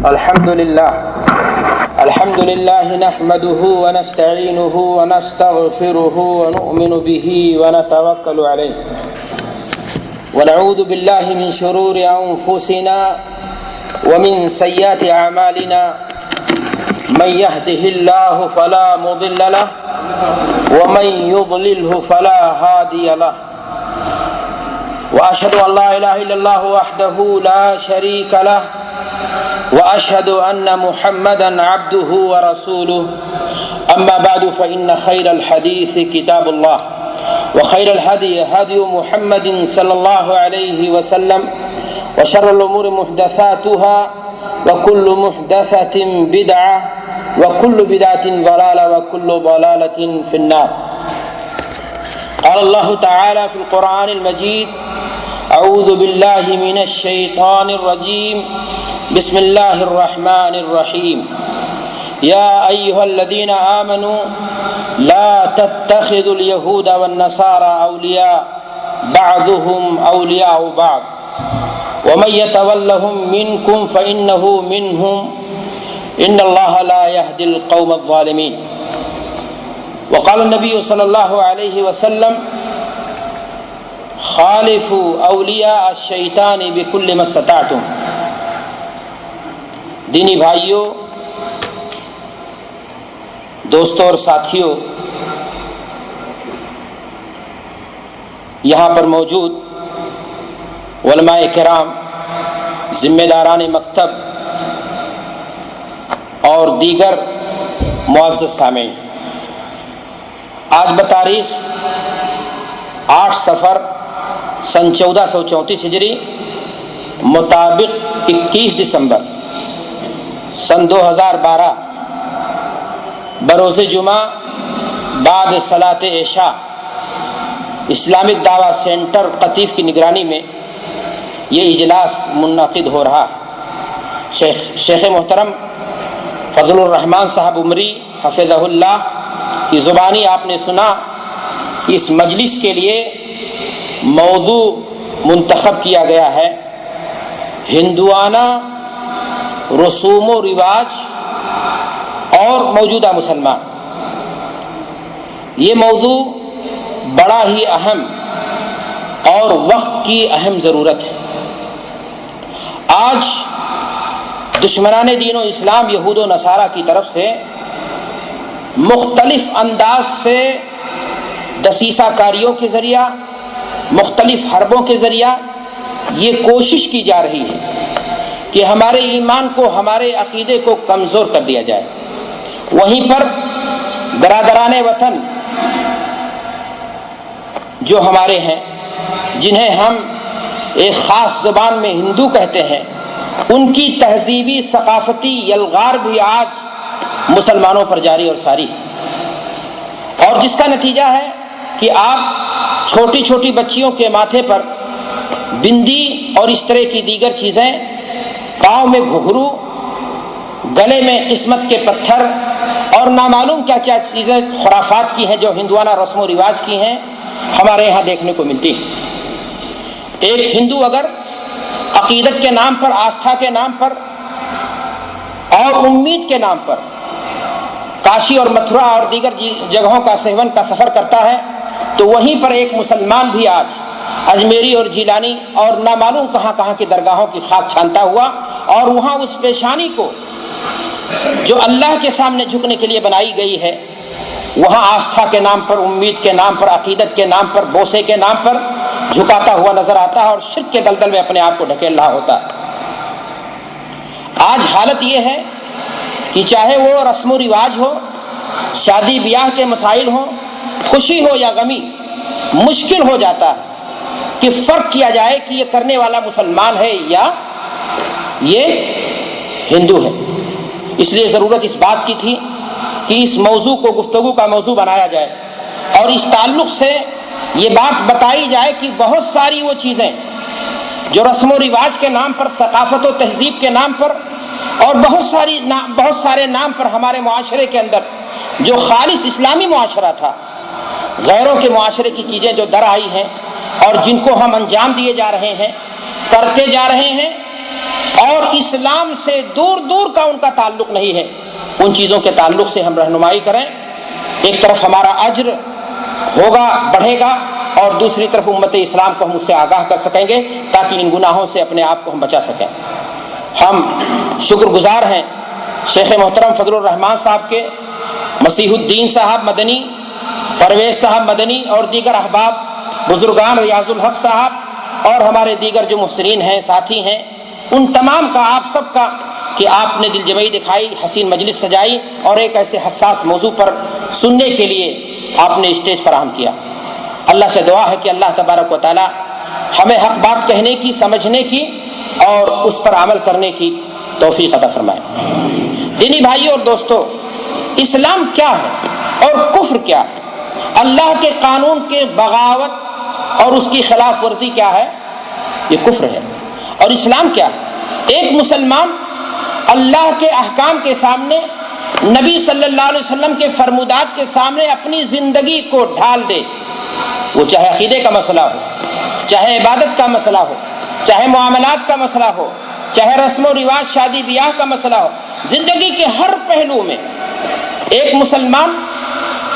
الحمد لله نحمده ونستعينه ونستغفره ونؤمن به ونتوكل عليه ونعوذ بالله من شرور أنفسنا ومن سيئات أعمالنا من يهده الله فلا مضل له ومن يضلله فلا هادي له وأشهد أن لا إله إلا الله وحده لا شريك له وأشهد أن محمدًا عبده ورسوله أما بعد فإن خير الحديث كتاب الله وخير الهدي هدي محمد صلى الله عليه وسلم وشر الأمور محدثاتها وكل محدثة بدعة وكل بدعة ضلالة وكل ضلالة في النار. قال الله تعالى في القرآن المجيد: أعوذ بالله من الشيطان الرجيم بسم الله الرحمن الرحيم. يا أيها الذين آمنوا لا تتخذوا اليهود والنصارى أولياء بعضهم أولياء بعض ومن يتولهم منكم فإنه منهم إن الله لا يهدي القوم الظالمين. وقال النبي صلى الله عليه وسلم: خالفوا اولیاء الشیطان بکل ما استطعتم. دینی بھائیوں، دوستوں اور ساتھیوں، یہاں پر موجود علماء کرام، ذمہ داران مکتب اور دیگر معزز سامعین، آج بتاریخ 8 صفر سن 1434 ہجری مطابق 21 دسمبر سن 2012 بروز جمعہ بعد صلاۃ عشاء اسلامک دعویٰ سینٹر قطیف کی نگرانی میں یہ اجلاس منعقد ہو رہا ہے. شیخ محترم فضل الرحمان صاحب عمری حفظہ اللہ کی زبانی آپ نے سنا کہ اس مجلس کے لیے موضوع منتخب کیا گیا ہے: ہندوانہ رسوم و رواج اور موجودہ مسلمان. یہ موضوع بڑا ہی اہم اور وقت کی اہم ضرورت ہے. آج دشمنان دین و اسلام یہود و نصارہ کی طرف سے مختلف انداز سے دسیسہ کاریوں کے ذریعہ، مختلف حربوں کے ذریعہ یہ کوشش کی جا رہی ہے کہ ہمارے ایمان کو، ہمارے عقیدے کو کمزور کر دیا جائے. وہیں پر برادران وطن جو ہمارے ہیں، جنہیں ہم ایک خاص زبان میں ہندو کہتے ہیں، ان کی تہذیبی ثقافتی یلغار بھی آج مسلمانوں پر جاری اور ساری ہے، اور جس کا نتیجہ ہے کہ آپ چھوٹی چھوٹی بچیوں کے ماتھے پر بندی اور اس طرح کی دیگر چیزیں، پاؤں میں گھگھرو، گلے میں قسمت کے پتھر اور نامعلوم کیا کیا چیزیں خرافات کی ہیں جو ہندوانہ رسم و رواج کی ہیں، ہمارے یہاں دیکھنے کو ملتی ہیں. ایک ہندو اگر عقیدت کے نام پر، آستھا کے نام پر اور امید کے نام پر کاشی اور متھرا اور دیگر جگہوں کا سیون کا سفر کرتا ہے، تو وہیں پر ایک مسلمان بھی آج اجمیری اور جیلانی اور نامعلوم کہاں کہاں کی درگاہوں کی خاک چھانتا ہوا، اور وہاں اس پیشانی کو جو اللہ کے سامنے جھکنے کے لیے بنائی گئی ہے، وہاں آستھا کے نام پر، امید کے نام پر، عقیدت کے نام پر، بوسے کے نام پر جھکاتا ہوا نظر آتا ہے اور شرک کے دلدل میں اپنے آپ کو ڈھکیل رہا ہوتا ہے. آج حالت یہ ہے کہ چاہے وہ رسم و رواج ہو، شادی بیاہ کے مسائل ہوں، خوشی ہو یا غمی، مشکل ہو جاتا ہے کہ فرق کیا جائے کہ یہ کرنے والا مسلمان ہے یا یہ ہندو ہے. اس لیے ضرورت اس بات کی تھی کہ اس موضوع کو گفتگو کا موضوع بنایا جائے، اور اس تعلق سے یہ بات بتائی جائے کہ بہت ساری وہ چیزیں جو رسم و رواج کے نام پر، ثقافت و تہذیب کے نام پر اور بہت سارے نام پر ہمارے معاشرے کے اندر جو خالص اسلامی معاشرہ تھا، غیروں کے معاشرے کی چیزیں جو در آئی ہیں اور جن کو ہم انجام دیے جا رہے ہیں، کرتے جا رہے ہیں، اور اسلام سے دور دور کا ان کا تعلق نہیں ہے، ان چیزوں کے تعلق سے ہم رہنمائی کریں۔ ایک طرف ہمارا اجر ہوگا، بڑھے گا، اور دوسری طرف امت اسلام کو ہم اس سے آگاہ کر سکیں گے تاکہ ان گناہوں سے اپنے آپ کو ہم بچا سکیں۔ ہم شکر گزار ہیں شیخ محترم فضل الرحمان صاحب کے، مسیح الدین صاحب مدنی، پرویز صاحب مدنی اور دیگر احباب بزرگان، ریاض الحق صاحب اور ہمارے دیگر جو محسنین ہیں، ساتھی ہیں، ان تمام کا، آپ سب کا، کہ آپ نے دل جمعی دکھائی، حسین مجلس سجائی اور ایک ایسے حساس موضوع پر سننے کے لیے آپ نے اسٹیج فراہم کیا۔ اللہ سے دعا ہے کہ اللہ تبارک و تعالی ہمیں حق بات کہنے کی، سمجھنے کی اور اس پر عمل کرنے کی توفیق عطا فرمائے۔ دینی بھائیوں اور دوستو، اسلام کیا ہے اور کفر کیا ہے؟ اللہ کے قانون کے بغاوت اور اس کی خلاف ورزی کیا ہے؟ یہ کفر ہے۔ اور اسلام کیا ہے؟ ایک مسلمان اللہ کے احکام کے سامنے، نبی صلی اللہ علیہ وسلم کے فرمودات کے سامنے اپنی زندگی کو ڈھال دے، وہ چاہے عقیدے کا مسئلہ ہو، چاہے عبادت کا مسئلہ ہو، چاہے معاملات کا مسئلہ ہو، چاہے رسم و رواج، شادی بیاہ کا مسئلہ ہو، زندگی کے ہر پہلو میں ایک مسلمان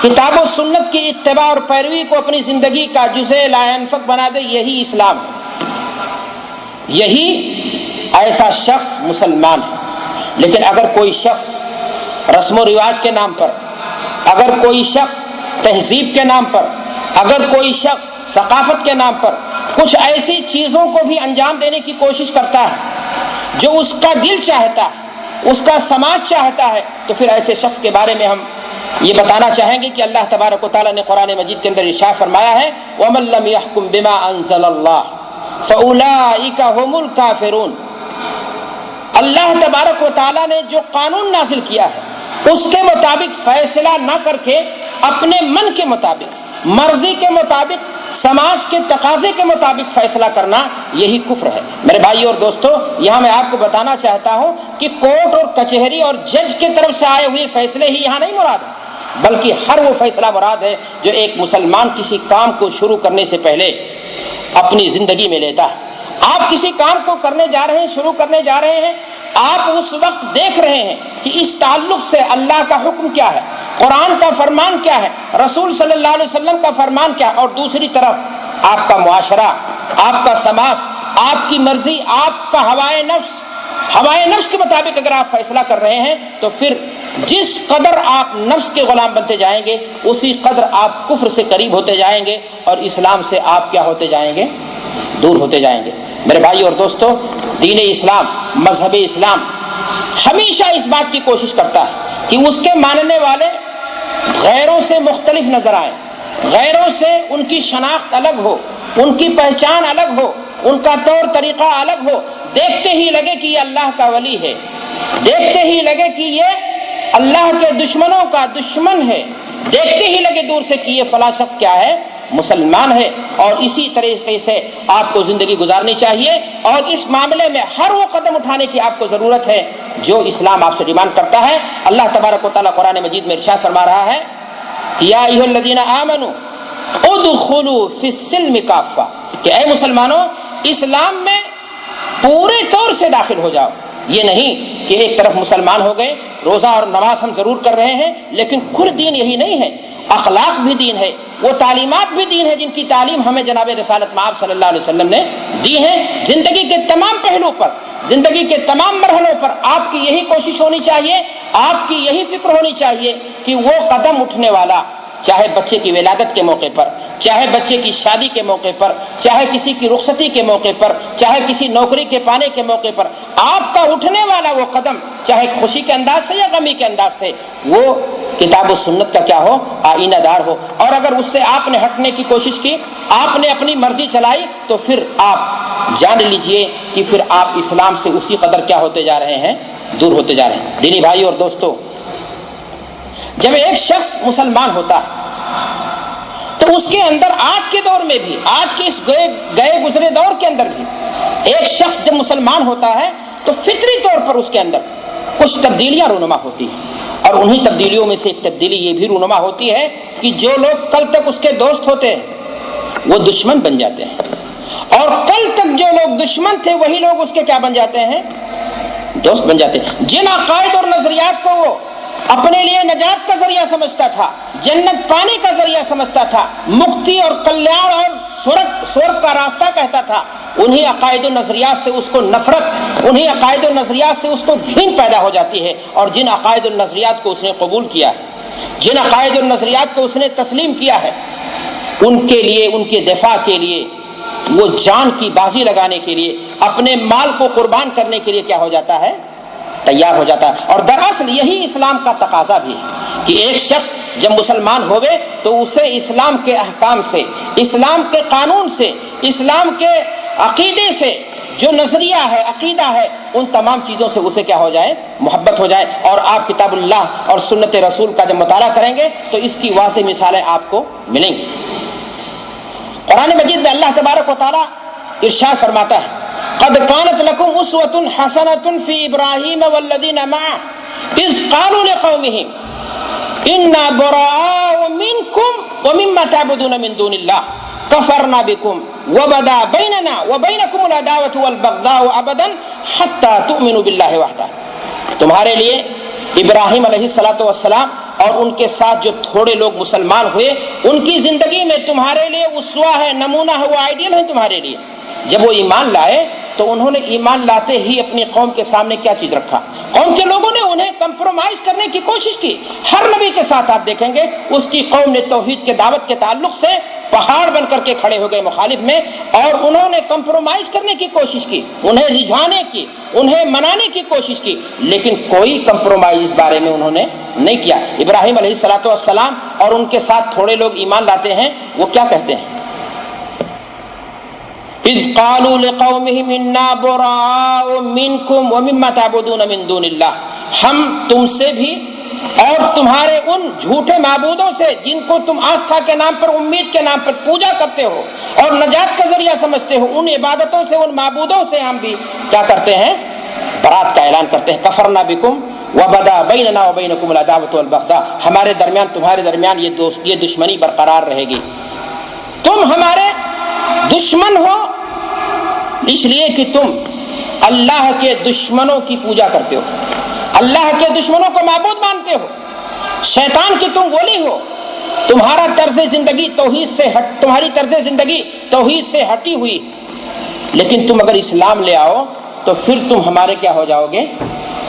کتاب و سنت کی اتباع اور پیروی کو اپنی زندگی کا جزء لا ينفک بنا دے، یہی اسلام ہے، یہی ایسا شخص مسلمان ہے۔ لیکن اگر کوئی شخص رسم و رواج کے نام پر، اگر کوئی شخص تہذیب کے نام پر، اگر کوئی شخص ثقافت کے نام پر کچھ ایسی چیزوں کو بھی انجام دینے کی کوشش کرتا ہے جو اس کا دل چاہتا ہے، اس کا سماج چاہتا ہے، تو پھر ایسے شخص کے بارے میں ہم یہ بتانا چاہیں گے کہ اللہ تبارک و تعالیٰ نے قرآن مجید کے اندر ارشاد فرمایا ہے وَمَن لَّمْ يَحْكُم بِمَا أَنزَلَ اللَّهُ فَأُولَٰئِكَ هُمُ الْكَافِرُونَ۔ اللہ تبارک و تعالیٰ نے جو قانون نازل کیا ہے اس کے مطابق فیصلہ نہ کر کے اپنے من کے مطابق، مرضی کے مطابق، سماج کے تقاضے کے مطابق فیصلہ کرنا، یہی کفر ہے۔ میرے بھائی اور دوستو، یہاں میں آپ کو بتانا چاہتا ہوں کہ کورٹ اور کچہری اور جج کی طرف سے آئے ہوئے فیصلے ہی یہاں نہیں مراد ہے، بلکہ ہر وہ فیصلہ مراد ہے جو ایک مسلمان کسی کام کو شروع کرنے سے پہلے اپنی زندگی میں لیتا ہے۔ آپ کسی کام کو کرنے جا رہے ہیں، شروع کرنے جا رہے ہیں، آپ اس وقت دیکھ رہے ہیں کہ اس تعلق سے اللہ کا حکم کیا ہے، قرآن کا فرمان کیا ہے، رسول صلی اللہ علیہ وسلم کا فرمان کیا ہے، اور دوسری طرف آپ کا معاشرہ، آپ کا سماج، آپ کی مرضی، آپ کا ہوائے نفس کے مطابق اگر آپ فیصلہ کر رہے ہیں تو پھر جس قدر آپ نفس کے غلام بنتے جائیں گے اسی قدر آپ کفر سے قریب ہوتے جائیں گے اور اسلام سے آپ کیا ہوتے جائیں گے؟ دور ہوتے جائیں گے۔ میرے بھائی اور دوستو، دین اسلام، مذہب اسلام ہمیشہ اس بات کی کوشش کرتا ہے کہ اس کے ماننے والے غیروں سے مختلف نظر آئیں، غیروں سے ان کی شناخت الگ ہو، ان کی پہچان الگ ہو، ان کا طور طریقہ الگ ہو، دیکھتے ہی لگے کہ یہ اللہ کا ولی ہے، دیکھتے ہی لگے کہ یہ اللہ کے دشمنوں کا دشمن ہے، دیکھتے ہی لگے دور سے کہ یہ فلاں شخص کیا ہے؟ مسلمان ہے۔ اور اسی طریقے سے آپ کو زندگی گزارنی چاہیے، اور اس معاملے میں ہر وہ قدم اٹھانے کی آپ کو ضرورت ہے جو اسلام آپ سے ڈیمانڈ کرتا ہے۔ اللہ تبارک و تعالیٰ قرآن مجید میں ارشاد فرما رہا ہے کہ یا ایھا الذین آمنوا ادخلوا فی السلم کافہ، کہ اے مسلمانوں اسلام میں پورے طور سے داخل ہو جاؤ۔ یہ نہیں کہ ایک طرف مسلمان ہو گئے، روزہ اور نماز ہم ضرور کر رہے ہیں لیکن کل دین یہی نہیں ہے، اخلاق بھی دین ہے، وہ تعلیمات بھی دین ہے جن کی تعلیم ہمیں جناب رسالت مآب صلی اللہ علیہ وسلم نے دی ہے۔ زندگی کے تمام پہلو پر، زندگی کے تمام مرحلوں پر آپ کی یہی کوشش ہونی چاہیے، آپ کی یہی فکر ہونی چاہیے کہ وہ قدم اٹھنے والا، چاہے بچے کی ولادت کے موقع پر، چاہے بچے کی شادی کے موقع پر، چاہے کسی کی رخصتی کے موقع پر، چاہے کسی نوکری کے پانے کے موقع پر، آپ کا اٹھنے والا وہ قدم، چاہے خوشی کے انداز سے یا غمی کے انداز سے، وہ کتاب و سنت کا کیا ہو؟ آئینہ دار ہو۔ اور اگر اس سے آپ نے ہٹنے کی کوشش کی، آپ نے اپنی مرضی چلائی، تو پھر آپ جان لیجئے کہ پھر آپ اسلام سے اسی قدر کیا ہوتے جا رہے ہیں؟ دور ہوتے جا رہے ہیں۔ دینی بھائی اور دوستو، جب ایک شخص مسلمان ہوتا ہے تو اس کے اندر آج کے دور میں بھی، آج کے اس گئے گزرے دور کے اندر بھی، ایک شخص جب مسلمان ہوتا ہے تو فطری طور پر اس کے اندر کچھ تبدیلیاں رونما ہوتی ہیں، اور انہی تبدیلیوں میں سے ایک تبدیلی یہ بھی رونما ہوتی ہے کہ جو لوگ کل تک اس کے دوست ہوتے ہیں وہ دشمن بن جاتے ہیں، اور کل تک جو لوگ دشمن تھے وہی لوگ اس کے کیا بن جاتے ہیں؟ دوست بن جاتے ہیں۔ جن عقائد اور نظریات کو وہ اپنے لیے نجات کا ذریعہ سمجھتا تھا، جنت پانے کا ذریعہ سمجھتا تھا، مکتی اور کلیان اور سورگ کا راستہ کہتا تھا، انہی عقائد و نظریات سے اس کو نفرت، انہی عقائد و نظریات سے اس کو گھن پیدا ہو جاتی ہے۔ اور جن عقائد و نظریات کو اس نے قبول کیا ہے، جن عقائد و نظریات کو اس نے تسلیم کیا ہے، ان کے لیے، ان کے دفاع کے لیے وہ جان کی بازی لگانے کے لیے، اپنے مال کو قربان کرنے کے لیے کیا ہو جاتا ہے؟ تیار ہو جاتا ہے۔ اور دراصل یہی اسلام کا تقاضا بھی ہے کہ ایک شخص جب مسلمان ہوئے تو اسے اسلام کے احکام سے، اسلام کے قانون سے، اسلام کے عقیدے سے، جو نظریہ ہے، عقیدہ ہے، ان تمام چیزوں سے اسے کیا ہو جائے؟ محبت ہو جائے۔ اور آپ کتاب اللہ اور سنت رسول کا جب مطالعہ کریں گے تو اس کی واضح مثالیں آپ کو ملیں گی۔ قرآن مجید میں اللہ تبارک و تعالیٰ ارشاد فرماتا ہے قد كانت لكم اسوة حسنة في ابراہیم والذین معه اذ قالوا لقومهم انا براء منكم ومما تعبدون من دون الله كفرنا بكم وبدا بيننا وبينكم العداوة والبغضاء ابدا حتى تؤمنوا بالله وحده۔ تمہارے لیے ابراہیم علیہ السلام اور ان کے ساتھ جو تھوڑے لوگ مسلمان ہوئے، ان کی زندگی میں تمہارے لیے اسوہ ہے، نمونہ ہے، وہ آئیڈیل ہے تمہارے لیے۔ جب وہ ایمان لائے تو انہوں نے ایمان لاتے ہی اپنی قوم کے سامنے کیا چیز رکھا؟ قوم کے لوگوں نے انہیں کمپرومائز کرنے کی کوشش کی۔ ہر نبی کے ساتھ آپ دیکھیں گے اس کی قوم نے توحید کے دعوت کے تعلق سے پہاڑ بن کر کے کھڑے ہو گئے مخالف میں، اور انہوں نے کمپرومائز کرنے کی کوشش کی، انہیں رجھانے کی، انہیں منانے کی کوشش کی، لیکن کوئی کمپرومائز اس بارے میں انہوں نے نہیں کیا۔ ابراہیم علیہ السلام اور ان کے ساتھ تھوڑے لوگ ایمان لاتے ہیں، وہ کیا کہتے ہیں؟ اذ قالوا لقومهم انا براء منكم ومما تعبدون من دون اللہ، ہم تم سے بھی اور تمہارے ان جھوٹے معبودوں سے جن کو تم آستھا کے نام پر، امید کے نام پر پوجا کرتے ہو اور نجات کا ذریعہ سمجھتے ہو، ان عبادتوں سے، ان معبودوں سے ہم بھی کیا کرتے ہیں؟ برات کا اعلان کرتے ہیں۔ کفرنا بکم وبدا بیننا وبینکم العداوۃ والبغضاء، ہمارے درمیان تمہارے درمیان یہ دشمنی برقرار رہے گی، تم ہمارے دشمن ہو اس لیے کہ تم اللہ کے دشمنوں کی پوجا کرتے ہو، اللہ کے دشمنوں کو معبود مانتے ہو، شیطان کی تم ولی ہو، تمہارا طرز زندگی توحید سے تمہاری طرز زندگی توحید سے ہٹی ہوئی، لیکن تم اگر اسلام لے آؤ تو پھر تم ہمارے کیا ہو جاؤ گے؟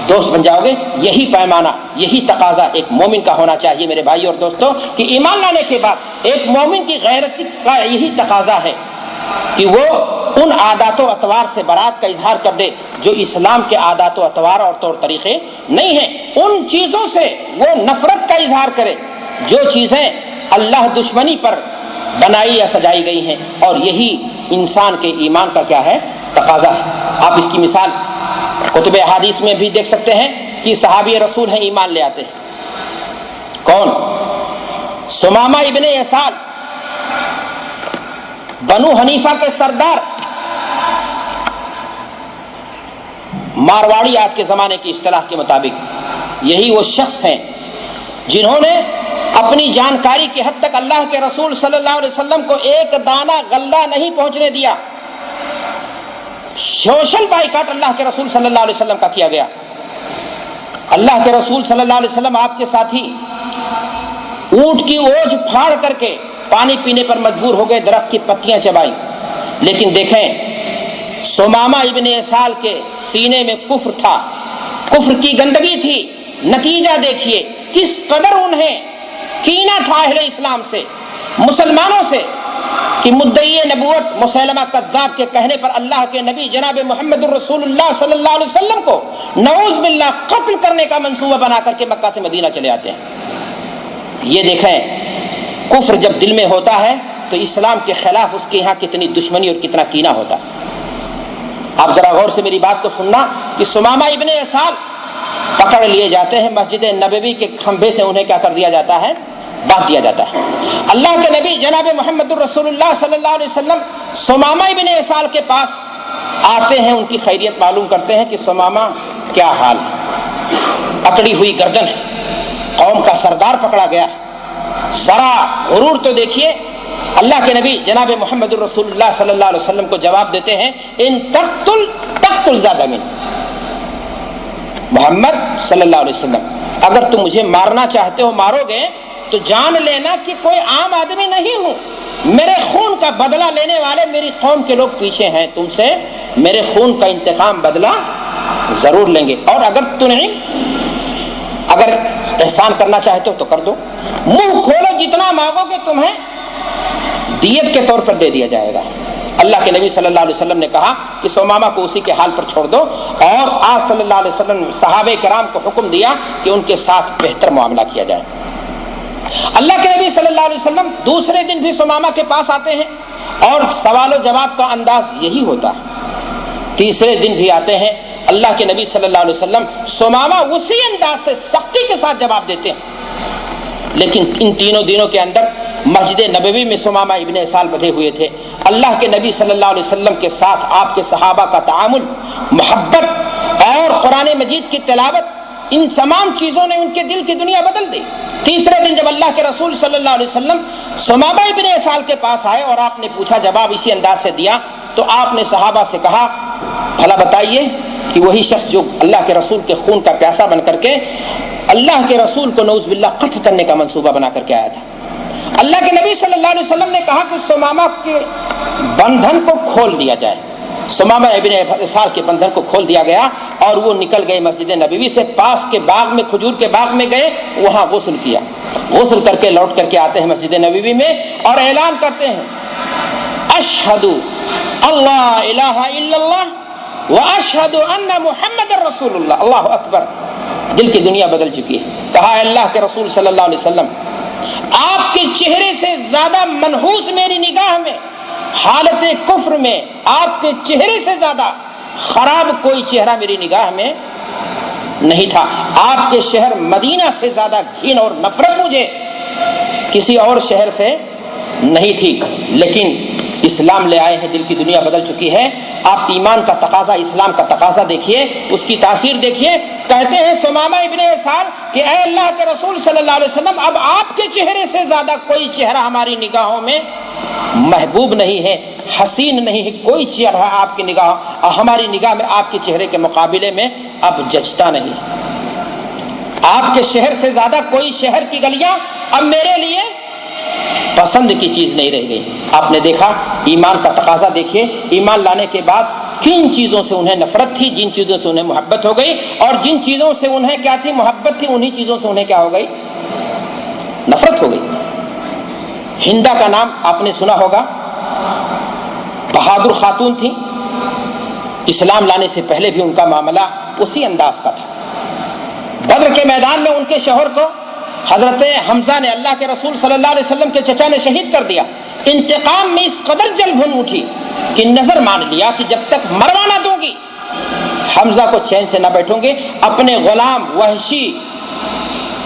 دوست بن جاؤ گے۔ یہی پیمانہ، یہی تقاضا ایک مومن کا ہونا چاہیے میرے بھائی اور دوستوں، کہ ایمان لانے کے بعد ایک مومن کی غیرت کا یہی تقاضا ہے کہ وہ ان عادات و اطوار سے برات کا اظہار کر دے جو اسلام کے عادات و اطوار اور طور طریقے نہیں ہیں، ان چیزوں سے وہ نفرت کا اظہار کرے جو چیزیں اللہ دشمنی پر بنائی یا سجائی گئی ہیں، اور یہی انسان کے ایمان کا کیا ہے؟ تقاضا ہے۔ آپ اس کی مثال کتب احادیث میں بھی دیکھ سکتے ہیں کہ صحابی رسول ہیں، ایمان لے آتے ہیں۔ کون؟ سمامہ ابن یسال، بنو حنیفہ کے سردار، مارواڑی آج کے زمانے کی اصطلاح کے مطابق یہی وہ شخص ہیں جنہوں نے اپنی جانکاری کی حد تک اللہ کے رسول صلی اللہ علیہ وسلم کو ایک دانہ غلہ نہیں پہنچنے دیا۔ سوشل بائیکاٹ اللہ کے رسول صلی اللہ علیہ وسلم کا کیا گیا۔ اللہ کے رسول صلی اللہ علیہ وسلم آپ کے ساتھی اونٹ کی اوجھ پھاڑ کر کے پانی پینے پر مجبور ہو گئے، درخت کی پتیاں چبائیں، لیکن دیکھیں سمامہ ابن یسال کے سینے میں کفر تھا، کفر کی گندگی تھی۔ نتیجہ دیکھیے کس قدر انہیں کینہ تھا اہل اسلام سے، مسلمانوں سے، کہ مدعی نبوت مسیلمہ کذاب کے کہنے پر اللہ کے نبی جناب محمد الرسول اللہ صلی اللہ علیہ وسلم کو نعوذ باللہ قتل کرنے کا منصوبہ بنا کر کے مکہ سے مدینہ چلے آتے ہیں۔ یہ دیکھیں کفر جب دل میں ہوتا ہے تو اسلام کے خلاف اس کے یہاں کتنی دشمنی اور کتنا کینہ ہوتا ہے۔ آپ ذرا غور سے میری بات کو سننا کہ سمامہ ابن یسال پکڑ لیے جاتے ہیں، مسجد نبوی کے کھمبے سے انہیں کیا کر دیا جاتا ہے؟ باندھ دیا جاتا ہے۔ اللہ کے نبی جناب محمد الرسول اللہ صلی اللہ علیہ وسلم سمامہ ابن یسال کے پاس آتے ہیں، ان کی خیریت معلوم کرتے ہیں کہ سمامہ کیا حال ہے، اکڑی ہوئی گردن ہے، قوم کا سردار پکڑا گیا ہے، ذرا غرور تو دیکھیے۔ اللہ کے نبی جناب محمد الرسول اللہ صلی اللہ علیہ وسلم کو جواب دیتے ہیں ان تقتل تقتل زاد من، محمد صلی اللہ علیہ وسلم اگر تم مجھے مارنا چاہتے ہو مارو گے تو جان لینا کہ کوئی عام آدمی نہیں ہوں، میرے خون کا بدلہ لینے والے میری قوم کے لوگ پیچھے ہیں، تم سے میرے خون کا انتقام بدلہ ضرور لیں گے، اور اگر احسان کرنا چاہتے ہو تو کر دو، منہ کھولو جتنا مانگو گے تمہیں دیت کے طور پر دے دیا جائے گا۔ اللہ کے نبی صلی اللہ علیہ وسلم نے کہا کہ ثمامہ کو اسی کے حال پر چھوڑ دو، اور آپ صلی اللہ علیہ وسلم نے صحابہ کرام کو حکم دیا کہ ان کے ساتھ بہتر معاملہ کیا جائے۔ اللہ کے نبی صلی اللہ علیہ وسلم دوسرے دن بھی ثمامہ کے پاس آتے ہیں اور سوال و جواب کا انداز یہی ہوتا ہے، تیسرے دن بھی آتے ہیں، اللہ کے نبی صلی اللہ علیہ وسلم ثمامہ اسی انداز سے سختی کے ساتھ جواب دیتے ہیں، لیکن ان تینوں دنوں کے اندر مسجد نبوی میں ثمامہ ابن اسال بدھے ہوئے تھے۔ اللہ کے نبی صلی اللہ علیہ وسلم کے ساتھ آپ کے صحابہ کا تعامل، محبت اور قرآن مجید کی تلاوت، ان تمام چیزوں نے ان کے دل کی دنیا بدل دی۔ تیسرے دن جب اللہ کے رسول صلی اللہ علیہ وسلم ثمامہ ابن اسال کے پاس آئے اور آپ نے پوچھا، جواب اسی انداز سے دیا، تو آپ نے صحابہ سے کہا، بھلا بتائیے کہ وہی شخص جو اللہ کے رسول کے خون کا پیاسا بن کر کے اللہ کے رسول کو نعوذ باللہ قتل کرنے کا منصوبہ بنا کر کے آیا تھا، اللہ کے نبی صلی اللہ علیہ وسلم نے کہا کہ ثمامہ کے بندھن کو کھول دیا جائے۔ ثمامہ ابن اسال کے بندھن کو کھول دیا گیا اور وہ نکل گئے مسجد نبوی سے، پاس کے باغ میں، کھجور کے باغ میں گئے، وہاں غسل کیا، غسل کر کے لوٹ کر کے آتے ہیں مسجد نبوی میں اور اعلان کرتے ہیں، اشہد اللہ الہ الا اللہ واشہد ان محمد رسول اللہ، اللہ اکبر۔ دل کی دنیا بدل چکی ہے۔ کہا، اللہ کے رسول صلی اللہ علیہ وسلم، آپ کے چہرے سے زیادہ منحوس میری نگاہ میں، حالت کفر میں آپ کے چہرے سے زیادہ خراب کوئی چہرہ میری نگاہ میں نہیں تھا۔ آپ کے شہر مدینہ سے زیادہ گھن اور نفرت مجھے کسی اور شہر سے نہیں تھی، لیکن اسلام لے آئے ہیں، دل کی دنیا بدل چکی ہے۔ آپ ایمان کا تقاضا، اسلام کا تقاضا دیکھیے، اس کی تاثیر دیکھیے۔ کہتے ہیں ثمامہ ابن اسال کہ اے اللہ کے رسول صلی اللہ علیہ وسلم، اب آپ کے چہرے سے زیادہ کوئی چہرہ ہماری نگاہوں میں محبوب نہیں ہے، حسین نہیں ہے، کوئی چہرہ آپ کی نگاہ، ہماری نگاہ میں آپ کے چہرے کے مقابلے میں اب جچتا نہیں۔ آپ کے شہر سے زیادہ کوئی شہر کی گلیاں اب میرے لیے پسند کی چیز نہیں رہ گئی۔ آپ نے دیکھا، ایمان کا تقاضا دیکھیے، ایمان لانے کے بعد کن چیزوں سے انہیں نفرت تھی، جن چیزوں سے انہیں محبت ہو گئی، اور جن چیزوں سے انہیں کیا تھی، محبت تھی، انہی چیزوں سے انہیں کیا ہو گئی، نفرت ہو گئی۔ ہندا کا نام آپ نے سنا ہوگا، بہادر خاتون تھی، اسلام لانے سے پہلے بھی ان کا معاملہ اسی انداز کا تھا۔ بدر کے میدان میں ان کے شوہر کو حضرت حمزہ نے، اللہ کے رسول صلی اللہ علیہ وسلم کے چچا نے شہید کر دیا۔ انتقام میں اس قدر جل بھن اٹھی کہ نظر مان لیا کہ جب تک مروا نہ دوں گی حمزہ کو چین سے نہ بیٹھوں گے۔ اپنے غلام وحشی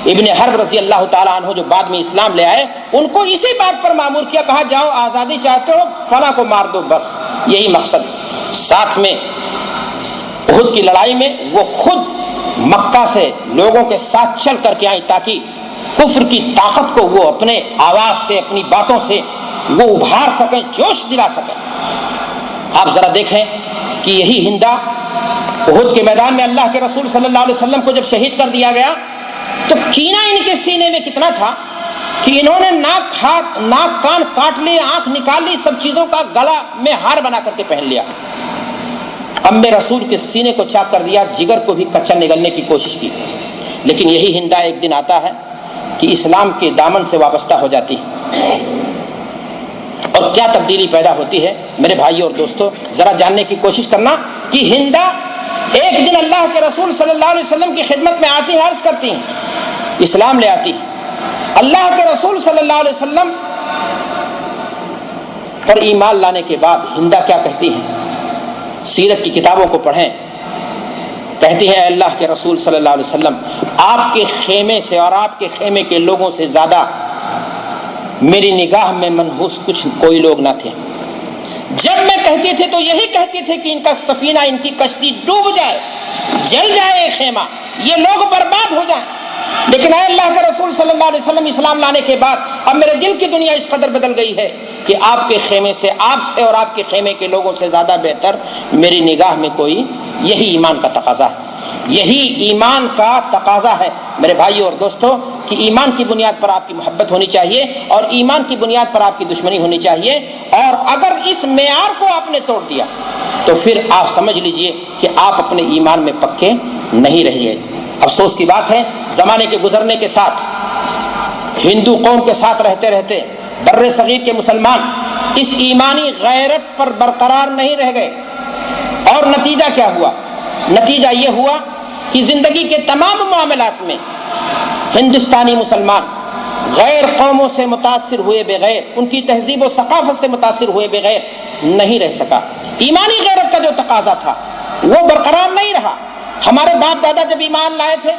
ابن حرب رضی اللہ تعالیٰ عنہ جو بعد میں اسلام لے آئے، ان کو اسی بات پر مامور کیا، کہا جاؤ آزادی چاہتے ہو فلاں کو مار دو، بس یہی مقصد ہے۔ ساتھ میں احد کی لڑائی میں وہ خود مکہ سے لوگوں کے ساتھ چل کر کے آئیں تاکہ کفر کی طاقت کو وہ اپنے آواز سے، اپنی باتوں سے وہ ابھار سکیں، جوش دلا سکیں۔ آپ ذرا دیکھیں کہ یہی ہندا احد کے میدان میں اللہ کے رسول صلی اللہ علیہ وسلم کو جب شہید کر دیا گیا تو کینہ ان کے سینے میں کتنا تھا کہ انہوں نے ناک کان کاٹ لیے، آنکھ نکال لی، سب چیزوں کا گلا میں ہار بنا کر کے پہن لیا۔ ام رسول کے سینے کو چاک کر دیا، جگر کو بھی کچا نگلنے کی کوشش کی، لیکن یہی ہندا ایک دن آتا ہے کہ اسلام کے دامن سے وابستہ ہو جاتی ہے، اور کیا تبدیلی پیدا ہوتی ہے میرے بھائی اور دوستو، ذرا جاننے کی کوشش کرنا کہ ہندا ایک دن اللہ کے رسول صلی اللہ علیہ وسلم کی خدمت میں آتی ہیں، عرض کرتی ہیں، اسلام لے آتی ہے۔ اللہ کے رسول صلی اللہ علیہ وسلم پر ایمان لانے کے بعد ہندا کیا کہتی ہیں، سیرت کی کتابوں کو پڑھیں، کہتی ہیں اے اللہ کے رسول صلی اللہ علیہ وسلم، آپ کے خیمے سے اور آپ کے خیمے کے لوگوں سے زیادہ میری نگاہ میں منحوس کوئی لوگ نہ تھے۔ جب میں کہتی تھی تو یہی کہتی تھی کہ ان کا سفینہ، ان کی کشتی ڈوب جائے، جل جائے خیمہ، یہ لوگ برباد ہو جائیں، لیکن اے اللہ کے رسول صلی اللہ علیہ وسلم، اسلام لانے کے بعد اب میرے دل کی دنیا اس قدر بدل گئی ہے کہ آپ کے خیمے سے، آپ سے اور آپ کے خیمے کے لوگوں سے زیادہ بہتر میری نگاہ میں کوئی، یہی ایمان کا تقاضا ہے۔ یہی ایمان کا تقاضا ہے میرے بھائیوں اور دوستوں کہ ایمان کی بنیاد پر آپ کی محبت ہونی چاہیے اور ایمان کی بنیاد پر آپ کی دشمنی ہونی چاہیے. اور اگر اس معیار کو آپ نے توڑ دیا تو پھر آپ سمجھ لیجئے کہ آپ اپنے ایمان میں پکے نہیں رہ گئے. افسوس کی بات ہے زمانے کے گزرنے کے ساتھ ہندو قوم کے ساتھ رہتے رہتے بر صغیر کے مسلمان اس ایمانی غیرت پر برقرار نہیں رہ گئے. اور نتیجہ کیا ہوا؟ نتیجہ یہ ہوا کہ زندگی کے تمام معاملات میں ہندوستانی مسلمان غیر قوموں سے متاثر ہوئے بغیر، ان کی تہذیب و ثقافت سے متاثر ہوئے بغیر نہیں رہ سکا. ایمانی غیرت کا جو تقاضا تھا وہ برقرار نہیں رہا. ہمارے باپ دادا جب ایمان لائے تھے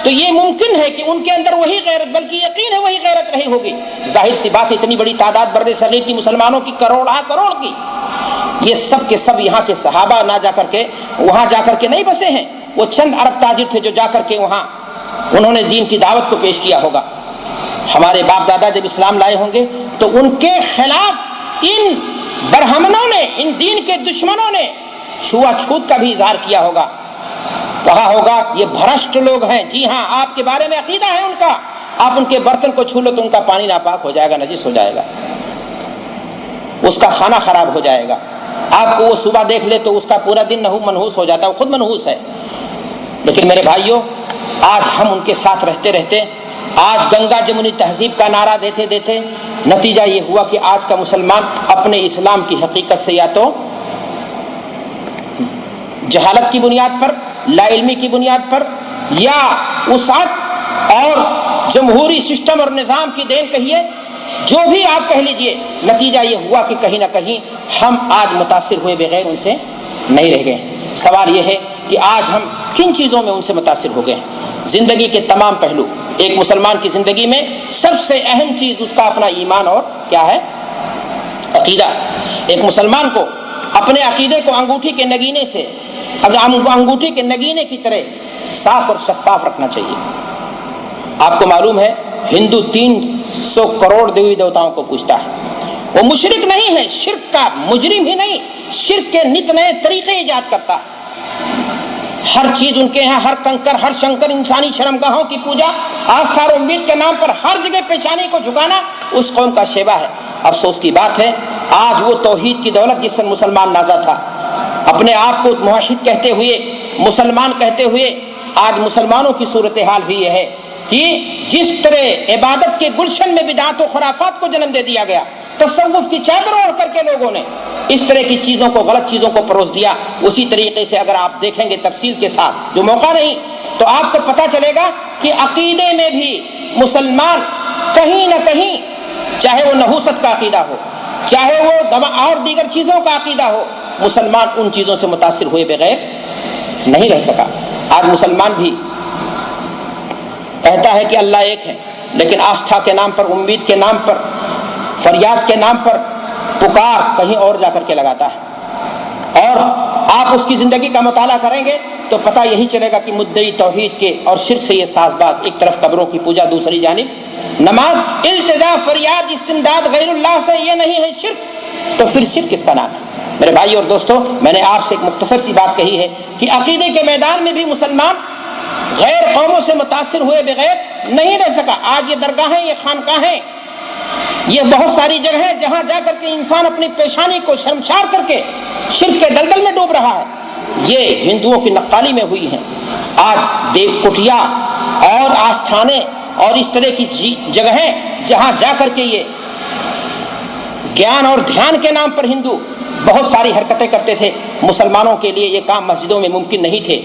تو یہ ممکن ہے کہ ان کے اندر وہی غیرت، بلکہ یقین ہے وہی غیرت رہی ہوگی. ظاہر سی بات، اتنی بڑی تعداد بر صغیر کی مسلمانوں کی کروڑ کی، یہ سب کے سب یہاں کے صحابہ نہ جا کر کے وہاں جا کر کے نہیں بسے ہیں. وہ چند عرب تاجر تھے جو جا کر کے وہاں انہوں نے دین کی دعوت کو پیش کیا ہوگا. ہمارے باپ دادا جب اسلام لائے ہوں گے تو ان کے خلاف ان برہمنوں نے، ان دین کے دشمنوں نے چھوا چھوت کا بھی اظہار کیا ہوگا. کہا ہوگا یہ بھرشٹ لوگ ہیں. جی ہاں، آپ کے بارے میں عقیدہ ہے ان کا، آپ ان کے برتن کو چھو لو تو ان کا پانی ناپاک ہو جائے گا، نجس ہو جائے گا، اس کا کھانا خراب ہو جائے گا. آپ کو وہ صبح دیکھ لے تو اس کا پورا دن منحوس ہو جاتا ہے، وہ خود منحوس ہے. لیکن میرے بھائیوں، آج ہم ان کے ساتھ رہتے رہتے آج گنگا جمنی تہذیب کا نعرہ دیتے دیتے نتیجہ یہ ہوا کہ آج کا مسلمان اپنے اسلام کی حقیقت سے یا تو جہالت کی بنیاد پر، لا علمی کی بنیاد پر، یا وسعت اور جمہوری سسٹم اور نظام کی دین کہیے، جو بھی آپ کہہ لیجئے، نتیجہ یہ ہوا کہ کہیں نہ کہیں ہم آج متاثر ہوئے بغیر ان سے نہیں رہ گئے. سوال یہ ہے کہ آج ہم کن چیزوں میں ان سے متاثر ہو گئے؟ زندگی کے تمام پہلو. ایک مسلمان کی زندگی میں سب سے اہم چیز اس کا اپنا ایمان اور کیا ہے؟ عقیدہ. ایک مسلمان کو اپنے عقیدے کو انگوٹھی کے نگینے سے، انگوٹھی کے نگینے کی طرح صاف اور شفاف رکھنا چاہیے. آپ کو معلوم ہے ہندو 300 کروڑ دیوی دیوتاؤں کو پوجتا ہے. وہ مشرک نہیں ہے، شرک کا مجرم ہی نہیں، شرک کے نت نئے طریقے ایجاد کرتا ہے. ہر چیز ان کے یہاں، ہر کنکر، ہر شنکر، انسانی شرمگاہوں کی پوجا، آستھا اور امید کے نام پر ہر جگہ پیشانی کو جھکانا اس قوم کا شیوا ہے. افسوس کی بات ہے آج وہ توحید کی دولت جس پر مسلمان نازا تھا، اپنے آپ کو موحد کہتے ہوئے، مسلمان کہتے ہوئے، آج مسلمانوں کی صورتحال بھی یہ ہے کہ جس طرح عبادت کے گلشن میں بدعات و خرافات کو جنم دے دیا گیا، تصوف کی چادر اوڑھ کر کے لوگوں نے اس طرح کی چیزوں کو، غلط چیزوں کو پروس دیا. اسی طریقے سے اگر آپ دیکھیں گے تفصیل کے ساتھ، جو موقع نہیں، تو آپ کو پتہ چلے گا کہ عقیدے میں بھی مسلمان کہیں نہ کہیں، چاہے وہ نحوست کا عقیدہ ہو، چاہے وہ اور دیگر چیزوں کا عقیدہ ہو، مسلمان ان چیزوں سے متاثر ہوئے بغیر نہیں رہ سکا. آج مسلمان بھی کہتا ہے کہ اللہ ایک ہے، لیکن آستھا کے نام پر، امید کے نام پر، فریاد کے نام پر پکار کہیں اور جا کر کے لگاتا ہے. اور آپ اس کی زندگی کا مطالعہ کریں گے تو پتہ یہی چلے گا کہ مدعی توحید کے اور شرک سے یہ ساز بات، ایک طرف قبروں کی پوجا، دوسری جانب نماز، التجا، فریاد، استمداد غیر اللہ سے، یہ نہیں ہے شرک. تو پھر شرک کس کا نام ہے؟ میرے بھائی اور دوستوں، میں نے آپ سے ایک مختصر سی بات کہی ہے کہ عقیدے کے میدان میں بھی مسلمان غیر قوموں سے متاثر ہوئے بغیر نہیں رہ سکا. آج یہ درگاہیں، یہ خانقاہیں، یہ بہت ساری جگہیں جہاں جا کر کے انسان اپنی پیشانی کو شرمسار کر کے شرک کے دلدل میں ڈوب رہا ہے، یہ ہندوؤں کی نقالی میں ہوئی ہیں. آج دیو کٹیا اور آستھانے اور اس طرح کی جگہیں جہاں جا کر کے یہ گیان اور دھیان کے نام پر ہندو بہت ساری حرکتیں کرتے تھے، مسلمانوں کے لیے یہ کام مسجدوں میں ممکن نہیں تھے،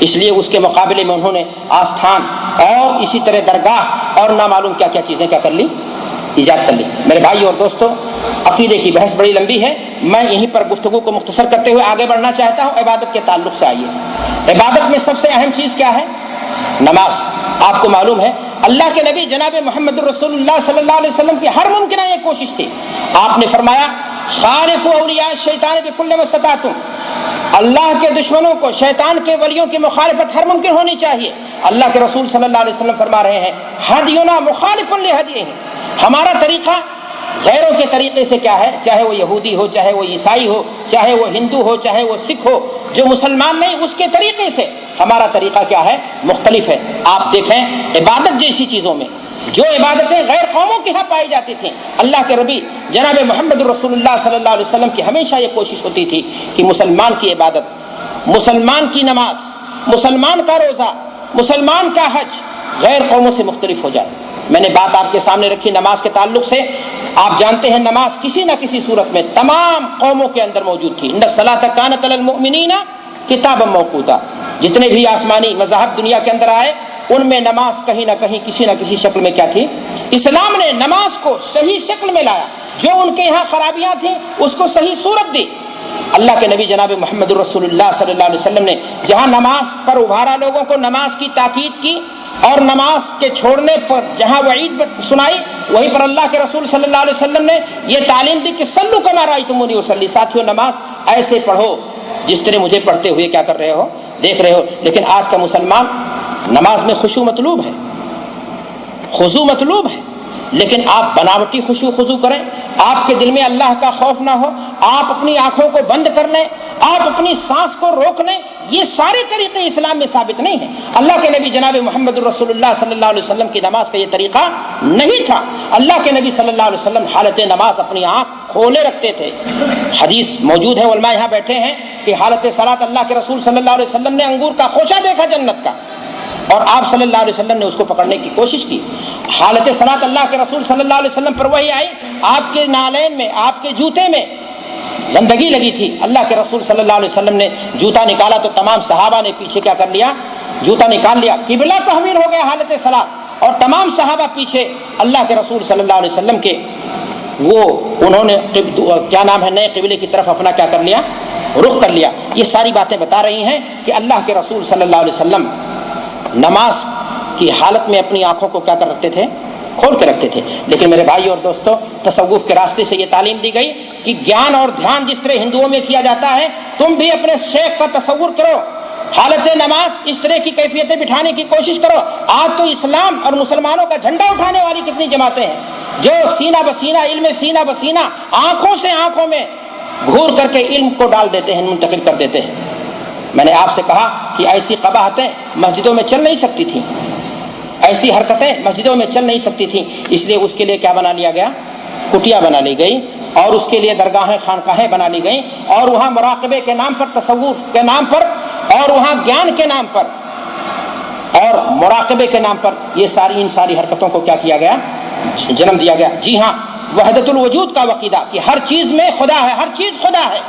اس لیے اس کے مقابلے میں انہوں نے آستھان اور اسی طرح درگاہ اور نامعلوم کیا کیا چیزیں کیا کر لی، ایجاد کر لی. میرے بھائی اور دوستوں، عقیدے کی بحث بڑی لمبی ہے، میں یہیں پر گفتگو کو مختصر کرتے ہوئے آگے بڑھنا چاہتا ہوں. عبادت کے تعلق سے آئیے. عبادت میں سب سے اہم چیز کیا ہے؟ نماز. آپ کو معلوم ہے اللہ کے نبی جناب محمد الرسول اللہ صلی اللہ علیہ وسلم کی ہر ممکنہ یہ کوشش تھی. آپ نے فرمایا خالفوا اولیاء الشیطان بکل ما استطعتم، اللہ کے دشمنوں کو، شیطان کے ولیوں کی مخالفت ہر ممکن ہونی چاہیے. اللہ کے رسول صلی اللہ علیہ وسلم فرما رہے ہیں ہدینا مخالف لہدیہ، ہمارا طریقہ غیروں کے طریقے سے کیا ہے، چاہے وہ یہودی ہو، چاہے وہ عیسائی ہو، چاہے وہ ہندو ہو، چاہے وہ سکھ ہو، جو مسلمان نہیں، اس کے طریقے سے ہمارا طریقہ کیا ہے؟ مختلف ہے۔ آپ دیکھیں عبادت جیسی چیزوں میں جو عبادتیں غیر قوموں کے ہاں پائی جاتی تھیں، اللہ کے نبی جناب محمد رسول اللہ صلی اللہ علیہ وسلم کی ہمیشہ یہ کوشش ہوتی تھی کہ مسلمان کی عبادت، مسلمان کی نماز، مسلمان کا روزہ، مسلمان کا حج غیر قوموں سے مختلف ہو جائے۔ میں نے بات آپ کے سامنے رکھی نماز کے تعلق سے۔ آپ جانتے ہیں نماز کسی نہ کسی صورت میں تمام قوموں کے اندر موجود تھی۔ ان الصلاۃ کانت علی المؤمنین کتابا موقوتا، جتنے بھی آسمانی مذاہب دنیا کے اندر آئے ان میں نماز کہیں نہ کہیں کسی نہ کسی شکل میں کیا تھی؟ اسلام نے نماز کو صحیح شکل میں لایا، جو ان کے یہاں خرابیاں تھیں اس کو صحیح صورت دی۔ اللہ کے نبی جناب محمد رسول اللہ صلی اللہ علیہ وسلم نے جہاں نماز پر ابھارا، لوگوں کو نماز کی تاکید کی، اور نماز کے چھوڑنے پر جہاں وعید سنائی، وہیں پر اللہ کے رسول صلی اللہ علیہ وسلم نے یہ تعلیم دی کہ صلو کما رأیتمونی اصلی، ساتھیو نماز ایسے پڑھو جس طرح مجھے پڑھتے ہوئے کیا کر رہے ہو، دیکھ رہے ہو۔ لیکن آج کا مسلمان نماز میں خشوع مطلوب ہے، خضوع مطلوب ہے، لیکن آپ بناوٹی خضوع کریں، آپ کے دل میں اللہ کا خوف نہ ہو، آپ اپنی آنکھوں کو بند کر لیں، آپ اپنی سانس کو روک لیں، یہ سارے طریقے اسلام میں ثابت نہیں ہیں۔ اللہ کے نبی جناب محمد رسول اللہ صلی اللہ علیہ وسلم کی نماز کا یہ طریقہ نہیں تھا۔ اللہ کے نبی صلی اللہ علیہ وسلم حالت نماز اپنی آنکھ کھولے رکھتے تھے۔ حدیث موجود ہے، علماء یہاں بیٹھے ہیں، کہ حالت صلاۃ اللہ کے رسول صلی اللہ علیہ وسلم نے انگور کا خوشہ دیکھا جنت کا، اور آپ صلی اللہ علیہ وسلم نے اس کو پکڑنے کی کوشش کی۔ حالت صلاۃ اللہ کے رسول صلی اللہ علیہ وسلم پر وحی آئی، آپ کے نالین میں، آپ کے جوتے میں گندگی لگی تھی۔ اللہ کے رسول صلی اللہ علیہ وسلم نے جوتا نکالا تو تمام صحابہ نے پیچھے کیا کر لیا؟ جوتا نکال لیا، قبلہ تحویل ہو گیا حالت صلاۃ، اور تمام صحابہ پیچھے اللہ کے رسول صلی اللہ علیہ وسلم کے انہوں نے کیا نام ہے نئے قبلے کی طرف اپنا کیا کر لیا؟ رخ کر لیا۔ یہ ساری باتیں بتا رہی ہیں کہ اللہ کے رسول صلی اللہ علیہ وسلم نماز کی حالت میں اپنی آنکھوں کو کیا کر رکھتے تھے؟ کھول کے رکھتے تھے۔ لیکن میرے بھائی اور دوستو، تصوف کے راستے سے یہ تعلیم دی گئی کہ گیان اور دھیان جس طرح ہندوؤں میں کیا جاتا ہے، تم بھی اپنے شیخ کا تصور کرو، حالت نماز اس طرح کی کیفیتیں بٹھانے کی کوشش کرو۔ آج تو اسلام اور مسلمانوں کا جھنڈا اٹھانے والی کتنی جماعتیں ہیں جو سینہ بسینہ علم سینہ بسینہ آنکھوں سے آنکھوں میں گھور کر کے علم کو ڈال دیتے ہیں، منتقل کر دیتے ہیں۔ میں نے آپ سے کہا کہ ایسی قباحتیں مسجدوں میں چل نہیں سکتی تھیں، ایسی حرکتیں مسجدوں میں چل نہیں سکتی تھیں، اس لیے اس کے لیے کیا بنا لیا گیا؟ کٹیا بنا لی گئی، اور اس کے لیے درگاہیں خانقاہیں بنا لی گئیں، اور وہاں مراقبے کے نام پر، تصور کے نام پر، اور وہاں گیان کے نام پر اور مراقبے کے نام پر یہ ان ساری حرکتوں کو کیا کیا گیا؟ جنم دیا گیا۔ جی ہاں، وحدت الوجود کا عقیدہ کہ ہر چیز میں خدا ہے، ہر چیز خدا ہے،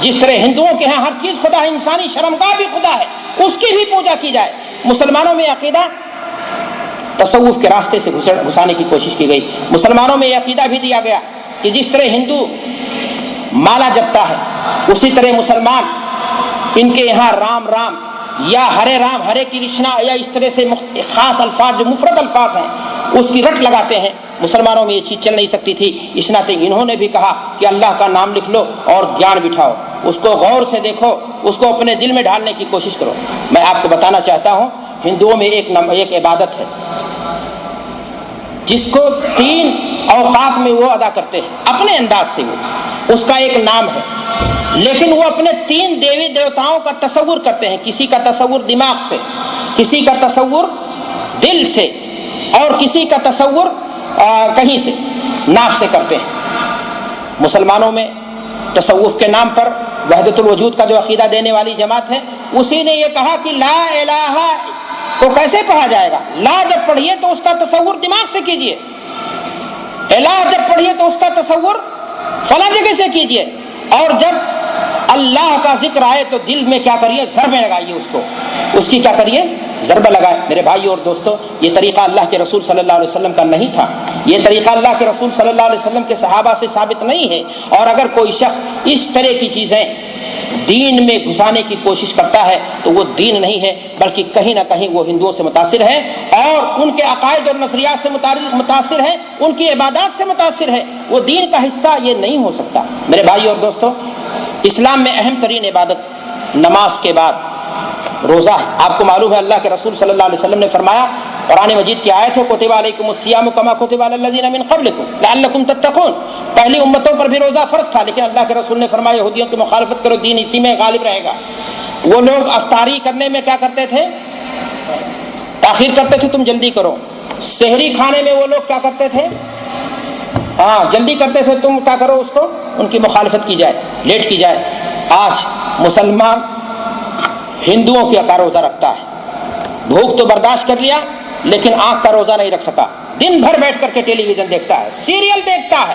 جس طرح ہندوؤں کے ہاں ہر چیز خدا ہے، انسانی شرمگاہ بھی خدا ہے، اس کی بھی پوجا کی جائے۔ مسلمانوں میں عقیدہ تصوف کے راستے سے گھسانے کی کوشش کی گئی۔ مسلمانوں میں یہ عقیدہ بھی دیا گیا کہ جس طرح ہندو مالا جپتا ہے، اسی طرح مسلمان ان کے یہاں رام رام یا ہرے رام ہرے کرشنا یا اس طرح سے خاص الفاظ جو مفرد الفاظ ہیں اس کی رٹ لگاتے ہیں۔ مسلمانوں میں یہ چیز چل نہیں سکتی تھی، اس ناطے انہوں نے بھی کہا کہ اللہ کا نام لکھ لو اور گیان بٹھاؤ، اس کو غور سے دیکھو، اس کو اپنے دل میں ڈالنے کی کوشش کرو۔ میں آپ کو بتانا چاہتا ہوں، ہندوؤں میں ایک عبادت ہے جس کو 3 اوقات میں وہ ادا کرتے ہیں اپنے انداز سے، اس کا ایک نام ہے، لیکن وہ اپنے 3 دیوی دیوتاؤں کا تصور کرتے ہیں، کسی کا تصور دماغ سے، کسی کا تصور دل سے، اور کسی کا تصور کہیں سے ناف سے کرتے ہیں۔ مسلمانوں میں تصوف کے نام پر وحدت الوجود کا جو عقیدہ دینے والی جماعت ہے، اسی نے یہ کہا کہ لا الہ کو کیسے پڑھا جائے گا؟ لا جب پڑھیے تو اس کا تصور دماغ سے کیجئے، الہ جب پڑھیے تو اس کا تصور فلاں جگہ سے کیجئے، اور جب اللہ کا ذکر آئے تو دل میں کیا کریے؟ ضربیں لگائیے، اس کی کیا کریے؟ ضربہ لگائے۔ میرے بھائی اور دوستو، یہ طریقہ اللہ کے رسول صلی اللہ علیہ وسلم کا نہیں تھا، یہ طریقہ اللہ کے رسول صلی اللہ علیہ وسلم کے صحابہ سے ثابت نہیں ہے، اور اگر کوئی شخص اس طرح کی چیزیں دین میں گھسانے کی کوشش کرتا ہے تو وہ دین نہیں ہے، بلکہ کہیں نہ کہیں وہ ہندوؤں سے متاثر ہے، اور ان کے عقائد اور نظریات سے متاثر ہے، ان کی عبادات سے متاثر ہے، وہ دین کا حصہ یہ نہیں ہو سکتا۔ میرے بھائی اور دوستو، اسلام میں اہم ترین عبادت نماز کے بعد روزہ ہے۔ آپ کو معلوم ہے اللہ کے رسول صلی اللہ علیہ وسلم نے فرمایا، قرآن مجید کی آیت ہے، کتب علیکم الصیام کما کتب علی الذین من قبلکم لعلکم تتقون۔ پہلی امتوں پر بھی روزہ فرض تھا، لیکن اللہ کے رسول نے فرمایا یہودیوں کی مخالفت کرو، دین اسی میں غالب رہے گا۔ وہ لوگ افطاری کرنے میں کیا کرتے تھے؟ تاخیر کرتے تھے، تم جلدی کرو. سحری کھانے میں وہ لوگ کیا کرتے تھے؟ ہاں جلدی کرتے تھے، تم کیا کرو اس کو، ان کی مخالفت کی جائے، لیٹ کی جائے. آج مسلمان ہندوؤں کا روزہ رکھتا ہے، بھوک تو برداشت کر لیا لیکن آنکھ کا روزہ نہیں رکھ سکا. دن بھر بیٹھ کر کے ٹیلی ویژن دیکھتا ہے، سیریل دیکھتا ہے،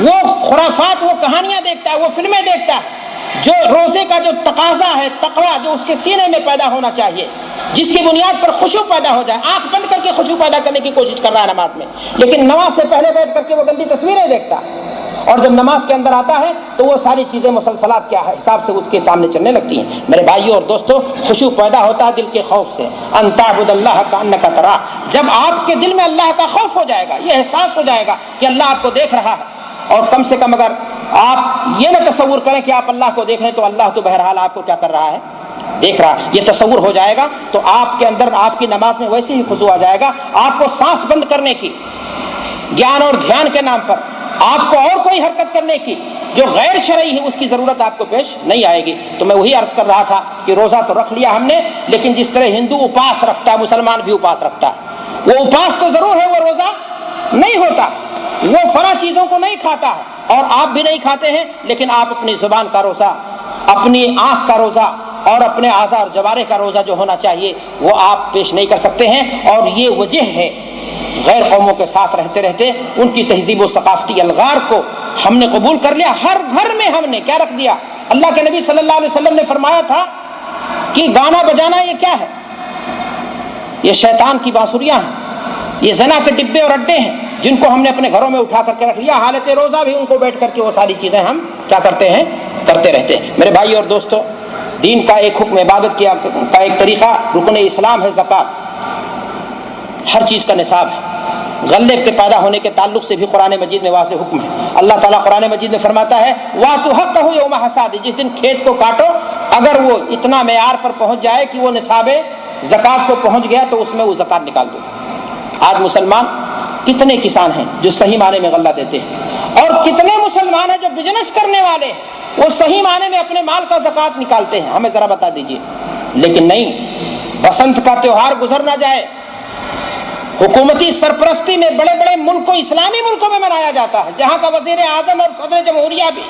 وہ خرافات، وہ کہانیاں دیکھتا ہے، وہ فلمیں دیکھتا ہے. جو روزے کا جو تقاضا ہے، تقویٰ جو اس کے سینے میں پیدا ہونا چاہیے، جس کی بنیاد پر خشوع پیدا ہو جائے، آنکھ بند کر کے خشوع پیدا کرنے کی کوشش کر رہا ہے نماز میں، لیکن نماز سے پہلے بیٹھ کر کے وہ گندی تصویریں دیکھتا ہے. اور جب نماز کے اندر آتا ہے تو وہ ساری چیزیں مسلسلات کے حساب سے اس کے سامنے چلنے لگتی ہیں. میرے بھائیوں اور دوستوں، خشوع پیدا ہوتا ہے دل کے خوف سے. ان تعبد اللہ کأنک تراہ. جب آپ کے دل میں اللہ کا خوف ہو جائے گا، یہ احساس ہو جائے گا کہ اللہ آپ کو دیکھ رہا ہے، اور کم سے کم اگر آپ یہ نہ تصور کریں کہ آپ اللہ کو دیکھ رہے ہیں، تو اللہ تو بہرحال آپ کو کیا کر رہا ہے؟ دیکھ رہا. یہ تصور ہو جائے گا تو آپ کے اندر، آپ کی نماز میں ویسے ہی خضوع آ جائے گا. آپ کو سانس بند کرنے کی، گیان اور دھیان کے نام پر آپ کو اور کوئی حرکت کرنے کی جو غیر شرعی ہے، اس کی ضرورت آپ کو پیش نہیں آئے گی. تو میں وہی عرض کر رہا تھا کہ روزہ تو رکھ لیا ہم نے، لیکن جس طرح ہندو اپاس رکھتا ہے، مسلمان بھی اپاس رکھتا ہے. وہ اپاس تو ضرور ہے، وہ روزہ نہیں ہوتا، وہ فلاں چیزوں کو نہیں کھاتا ہے، اور آپ بھی نہیں کھاتے ہیں، لیکن آپ اپنی زبان کا روزہ، اپنی آنکھ کا روزہ اور اپنے اعضاء اور جوارح کا روزہ جو ہونا چاہیے وہ آپ پیش نہیں کر سکتے ہیں. اور یہ وجہ ہے، غیر قوموں کے ساتھ رہتے رہتے ان کی تہذیب و ثقافتی الغار کو ہم نے قبول کر لیا. ہر گھر میں ہم نے کیا رکھ دیا؟ اللہ کے نبی صلی اللہ علیہ وسلم نے فرمایا تھا کہ گانا بجانا یہ کیا ہے؟ یہ شیطان کی بانسریاں ہیں، یہ زنا کے ڈبے اور اڈے ہیں جن کو ہم نے اپنے گھروں میں اٹھا کر کے رکھ لیا. حالت روزہ بھی ان کو بیٹھ کر کے وہ ساری چیزیں ہم کیا کرتے ہیں؟ کرتے رہتے ہیں. میرے بھائی اور دوستو، دین کا ایک حکم، عبادت کا ایک طریقہ، رکن اسلام ہے زکوٰۃ. ہر چیز کا نصاب ہے. غلے کے پیدا ہونے کے تعلق سے بھی قرآن مجید میں واضح حکم ہے. اللہ تعالیٰ قرآن مجید میں فرماتا ہے وَآتُوا حَقَّهُ يَوْمَ حَصَادِهِ. جس دن کھیت کو کاٹو، اگر وہ اتنا معیار پر پہنچ جائے کہ وہ نصاب زکوٰۃ کو پہنچ گیا تو اس میں وہ زکوٰۃ نکال دو. آج مسلمان کتنے کسان ہیں جو صحیح معنی میں غلہ دیتے ہیں، اور کتنے مسلمان ہیں جو بزنس کرنے والے ہیں، وہ صحیح معنی میں اپنے مال کا زکوٰۃ نکالتے ہیں. ہمیں ذرا بتا دیجئے. لیکن نہیں، بسنت کا تہوار گزر نہ جائے، حکومتی سرپرستی میں بڑے بڑے ملکوں، اسلامی ملکوں میں منایا جاتا ہے، جہاں کا وزیر اعظم اور صدر جمہوریہ بھی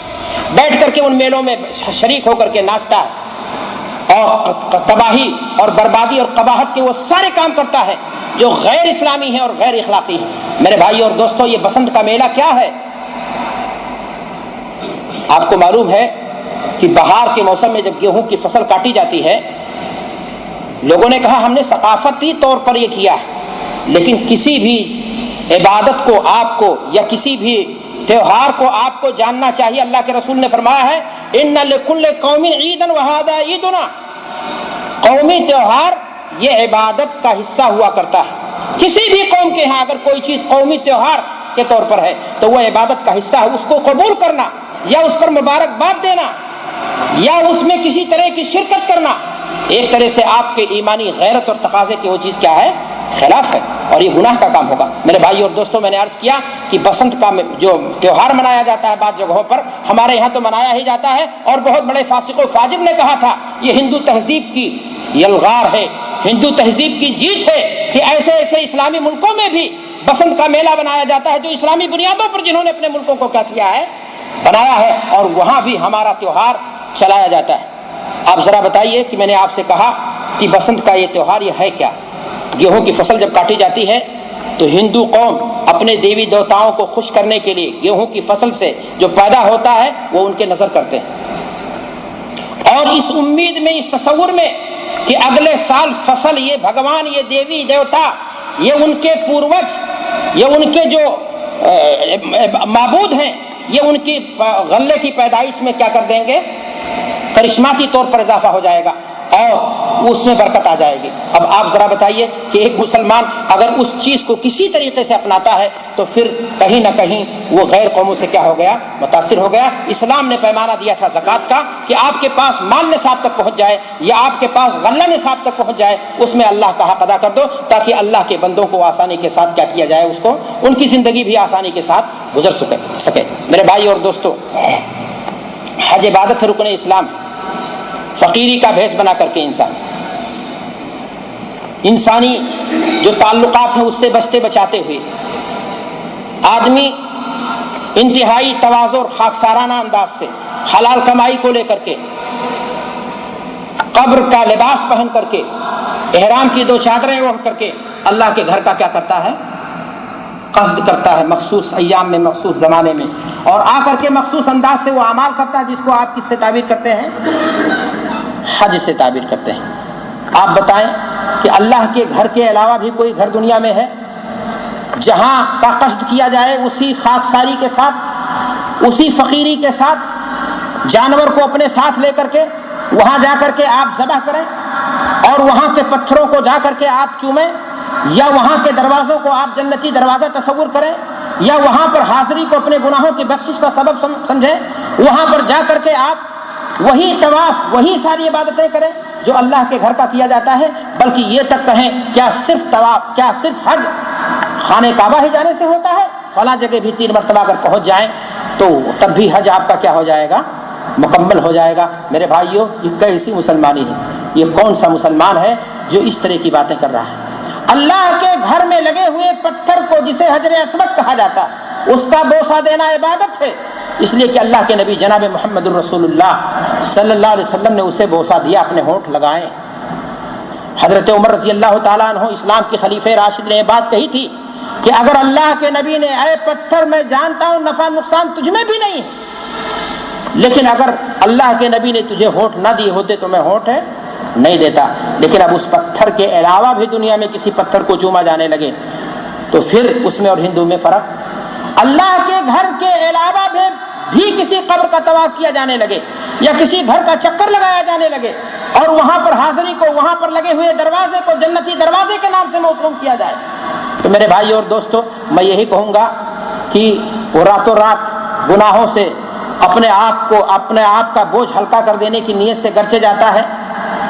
بیٹھ کر کے ان میلوں میں شریک ہو کر کے ناچتا ہے، اور تباہی اور بربادی اور قباحت کے وہ سارے کام کرتا ہے جو غیر اسلامی ہیں اور غیر اخلاقی ہیں. میرے بھائی اور دوستو، یہ بسنت کا میلہ کیا ہے؟ آپ کو معلوم ہے کہ بہار کے موسم میں جب گیہوں کی فصل کاٹی جاتی ہے، لوگوں نے کہا ہم نے ثقافتی طور پر یہ کیا ہے، لیکن کسی بھی عبادت کو آپ کو یا کسی بھی تہوار کو آپ کو جاننا چاہیے. اللہ کے رسول نے فرمایا ہے اِنَّ لِكُلِّ قَوْمٍ عِيدًا وَهَذَا عِيدُنَا. قومی تہوار یہ عبادت کا حصہ ہوا کرتا ہے. کسی بھی قوم کے ہاں اگر کوئی چیز قومی تہوار کے طور پر ہے تو وہ عبادت کا حصہ ہے. اس کو قبول کرنا یا اس پر مبارکباد دینا یا اس میں کسی طرح کی شرکت کرنا، ایک طرح سے آپ کے ایمانی غیرت اور تقاضے کی وہ چیز کیا ہے؟ خلاف ہے، اور یہ گناہ کا کام ہوگا. میرے بھائی اور دوستوں، میں نے عرض کیا کہ بسنت کا جو تہوار منایا جاتا ہے بعض جگہوں پر، ہمارے یہاں تو منایا ہی جاتا ہے، اور بہت بڑے فاسق و فاجر نے کہا تھا یہ ہندو تہذیب کی یلغار ہے، ہندو تہذیب کی جیت ہے کہ ایسے ایسے اسلامی ملکوں میں بھی بسنت کا میلہ بنایا جاتا ہے جو اسلامی بنیادوں پر جنہوں نے اپنے ملکوں کو کیا کیا ہے؟ بنایا ہے، اور وہاں بھی ہمارا تہوار چلایا جاتا ہے. آپ ذرا بتائیے کہ میں نے آپ سے کہا کہ بسنت کا یہ تہوار یہ ہے کیا؟ گیہوں کی فصل جب کاٹی جاتی ہے تو ہندو قوم اپنے دیوی دیوتاؤں کو خوش کرنے کے لیے گیہوں کی فصل سے جو پیدا ہوتا ہے وہ ان کے نظر کرتے ہیں، اور اس امید میں، اس تصور میں کہ اگلے سال فصل، یہ بھگوان، یہ دیوی دیوتا، یہ ان کے پوروج، یہ ان کے جو معبود ہیں، یہ ان کی غلے کی پیدائش میں کیا کر دیں گے؟ کرشماتی طور پر اضافہ ہو جائے گا اور اس میں برکت آ جائے گی. اب آپ ذرا بتائیے کہ ایک مسلمان اگر اس چیز کو کسی طریقے سے اپناتا ہے تو پھر کہیں نہ کہیں وہ غیر قوموں سے کیا ہو گیا؟ متاثر ہو گیا. اسلام نے پیمانہ دیا تھا زکوٰۃ کا کہ آپ کے پاس مال نصاب تک پہنچ جائے یا آپ کے پاس غلہ نصاب تک پہنچ جائے، اس میں اللہ کا حق ادا کر دو تاکہ اللہ کے بندوں کو آسانی کے ساتھ کیا کیا جائے، اس کو ان کی زندگی بھی آسانی کے ساتھ گزر سکے. میرے بھائی اور دوستو، حج عبادت ہے، رکن اسلام ہے. فقیری کا بھیس بنا کر کے انسانی جو تعلقات ہیں اس سے بچتے بچاتے ہوئے آدمی انتہائی تواضع اور خاکسارانہ انداز سے حلال کمائی کو لے کر کے قبر کا لباس پہن کر کے احرام کی 2 چادریں اوڑھ کر کے اللہ کے گھر کا کیا کرتا ہے؟ قصد کرتا ہے مخصوص ایام میں، مخصوص زمانے میں، اور آ کر کے مخصوص انداز سے وہ اعمال کرتا ہے جس کو آپ کس سے تعبیر کرتے ہیں؟ حج سے تعبیر کرتے ہیں۔ آپ بتائیں کہ اللہ کے گھر کے علاوہ بھی کوئی گھر دنیا میں ہے جہاں کا قصد کیا جائے اسی خاکساری کے ساتھ، اسی فقیری کے ساتھ، جانور کو اپنے ساتھ لے کر کے وہاں جا کر کے آپ ذبح کریں اور وہاں کے پتھروں کو جا کر کے آپ چومیں، یا وہاں کے دروازوں کو آپ جنتی دروازہ تصور کریں، یا وہاں پر حاضری کو اپنے گناہوں کی بخشش کا سبب سمجھیں، وہاں پر جا کر کے آپ وہی طواف، وہی ساری عبادتیں کریں جو اللہ کے گھر کا کیا جاتا ہے، بلکہ یہ تک کہیں کیا صرف طواف، کیا صرف حج خانہ کعبہ ہی جانے سے ہوتا ہے؟ فلاں جگہ بھی 3 مرتبہ اگر پہنچ جائیں تو تب بھی حج آپ کا کیا ہو جائے گا؟ مکمل ہو جائے گا۔ میرے بھائیوں، یہ کیسی مسلمانی ہے؟ یہ کون سا مسلمان ہے جو اس طرح کی باتیں کر رہا ہے؟ اللہ کے گھر میں لگے ہوئے پتھر کو جسے حجر اسود کہا جاتا ہے اس کا بوسہ دینا عبادت ہے، اس لیے کہ اللہ کے نبی جناب محمد الرسول اللہ صلی اللہ علیہ وسلم نے اسے بوسہ دیا، اپنے ہونٹ لگائے۔ حضرت عمر رضی اللہ تعالیٰ عنہ اسلام کے خلیفہ راشد نے یہ بات کہی تھی کہ اگر اللہ کے نبی نے اے پتھر میں جانتا ہوں نفع نقصان تجھ میں بھی نہیں ہے، لیکن اگر اللہ کے نبی نے تجھے ہونٹ نہ دیے ہوتے تو میں ہونٹ نہیں دیتا، لیکن اب اس پتھر کے علاوہ بھی دنیا میں کسی پتھر کو چوما جانے لگے تو پھر اس میں اور ہندو میں فرق؟ اللہ کے گھر کے علاوہ بھی کسی قبر کا طواف کیا جانے لگے یا کسی گھر کا چکر لگایا جانے لگے اور وہاں پر حاضری کو، وہاں پر لگے ہوئے دروازے کو جنتی دروازے کے نام سے موسوم کیا جائے، تو میرے بھائی اور دوستو، میں یہی کہوں گا کہ وہ راتوں رات گناہوں سے اپنے آپ کا بوجھ ہلکا کر دینے کی نیت سے گرچہ جاتا ہے،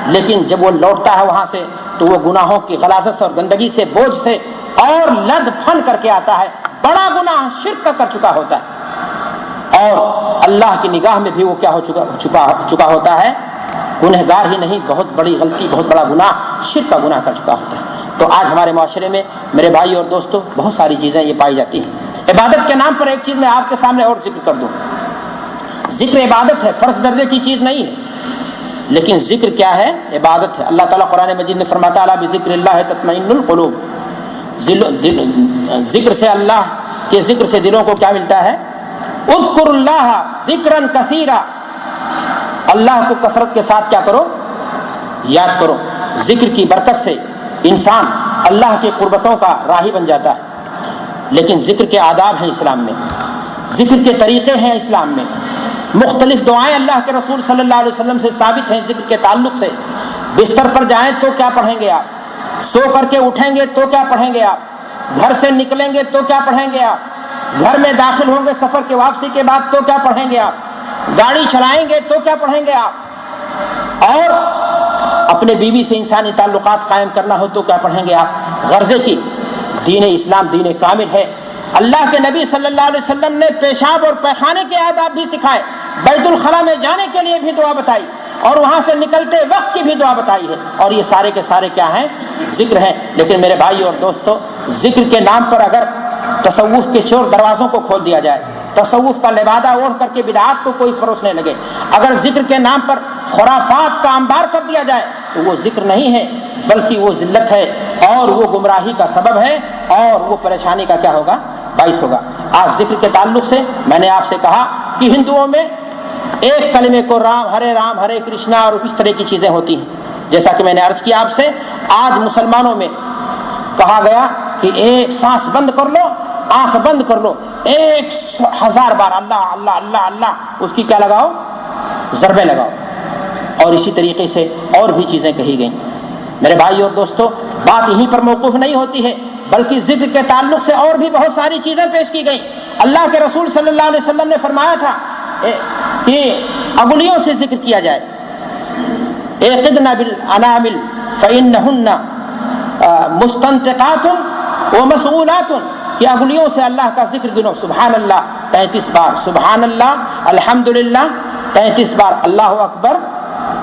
لیکن جب وہ لوٹتا ہے وہاں سے تو وہ گناہوں کی غلاظت سے اور گندگی سے، بوجھ سے اور لد پھن کر کے آتا ہے، بڑا گناہ شرک کا کر چکا ہوتا ہے، اور اللہ کی نگاہ میں بھی وہ کیا ہو چکا ہوتا ہے؟ گنہگار ہی نہیں، بہت بڑی غلطی، بہت بڑا گناہ، شرک کا گناہ کر چکا ہوتا ہے۔ تو آج ہمارے معاشرے میں میرے بھائی اور دوستو بہت ساری چیزیں یہ پائی جاتی ہیں۔ عبادت کے نام پر ایک چیز میں آپ کے سامنے اور ذکر کر دوں، ذکر عبادت ہے، فرض درجے کی چیز نہیں ہے، لیکن ذکر کیا ہے؟ عبادت ہے۔ اللہ تعالیٰ قرآن مجید میں فرماتا ہے بذکر اللہ تطمئن القلوب، ذکر سے، اللہ کے ذکر سے دلوں کو کیا ملتا ہے؟ اذکر اللہ ذکرا کثیرا، اللہ کو کثرت کے ساتھ کیا کرو؟ یاد کرو۔ ذکر کی برکت سے انسان اللہ کے قربتوں کا راہی بن جاتا ہے، لیکن ذکر کے آداب ہیں اسلام میں، ذکر کے طریقے ہیں اسلام میں، مختلف دعائیں اللہ کے رسول صلی اللہ علیہ وسلم سے ثابت ہیں ذکر کے تعلق سے۔ بستر پر جائیں تو کیا پڑھیں گے آپ؟ سو کر کے اٹھیں گے تو کیا پڑھیں گے آپ؟ گھر سے نکلیں گے تو کیا پڑھیں گے آپ؟ گھر میں داخل ہوں گے سفر کے واپسی کے بعد تو کیا پڑھیں گے آپ؟ گاڑی چلائیں گے تو کیا پڑھیں گے آپ؟ اور اپنے بیوی سے انسانی تعلقات قائم کرنا ہو تو کیا پڑھیں گے آپ؟ غرضے کی دین اسلام دین کامل ہے۔ اللہ کے نبی صلی اللہ علیہ وسلم نے پیشاب اور پیخانے کے آداب بھی سکھائے، بیت الخلاء میں جانے کے لیے بھی دعا بتائی اور وہاں سے نکلتے وقت کی بھی دعا بتائی ہے، اور یہ سارے کے سارے کیا ہیں؟ ذکر ہیں۔ لیکن میرے بھائی اور دوستو، ذکر کے نام پر اگر تصوف کے چور دروازوں کو کھول دیا جائے، تصوف کا لبادہ اوڑھ کر کے بدعات کو کوئی فروشنے لگے، اگر ذکر کے نام پر خرافات کا انبار کر دیا جائے تو وہ ذکر نہیں ہے بلکہ وہ ذلت ہے اور وہ گمراہی کا سبب ہے اور وہ پریشانی کا کیا ہوگا؟ باعث ہوگا۔ آج ذکر کے تعلق سے میں نے آپ سے کہا کہ ہندوؤں میں ایک کلمے کو رام ہرے کرشنا اور اس طرح کی چیزیں ہوتی ہیں، جیسا کہ میں نے عرض کیا آپ سے۔ آج مسلمانوں میں کہا گیا کہ ایک سانس بند کر لو، آنکھ بند کر لو، 1000 بار اللہ اللہ اللہ اللہ، اس کی کیا لگاؤ؟ ضربیں لگاؤ، اور اسی طریقے سے اور بھی چیزیں کہی گئیں۔ میرے بھائی اور دوستو، بات یہیں پر موقوف نہیں ہوتی ہے بلکہ ذکر کے تعلق سے اور بھی بہت ساری چیزیں پیش کی گئیں۔ اللہ کے رسول صلی اللہ علیہ وسلم نے فرمایا تھا کہ انگلیوں سے ذکر کیا جائے، اعقدن بالانامل فانہن مستنطقات ومسئولات، کہ انگلیوں سے اللہ کا ذکر گنو، سبحان اللہ 33 بار، سبحان اللہ، الحمدللہ 33 بار، اللہ اکبر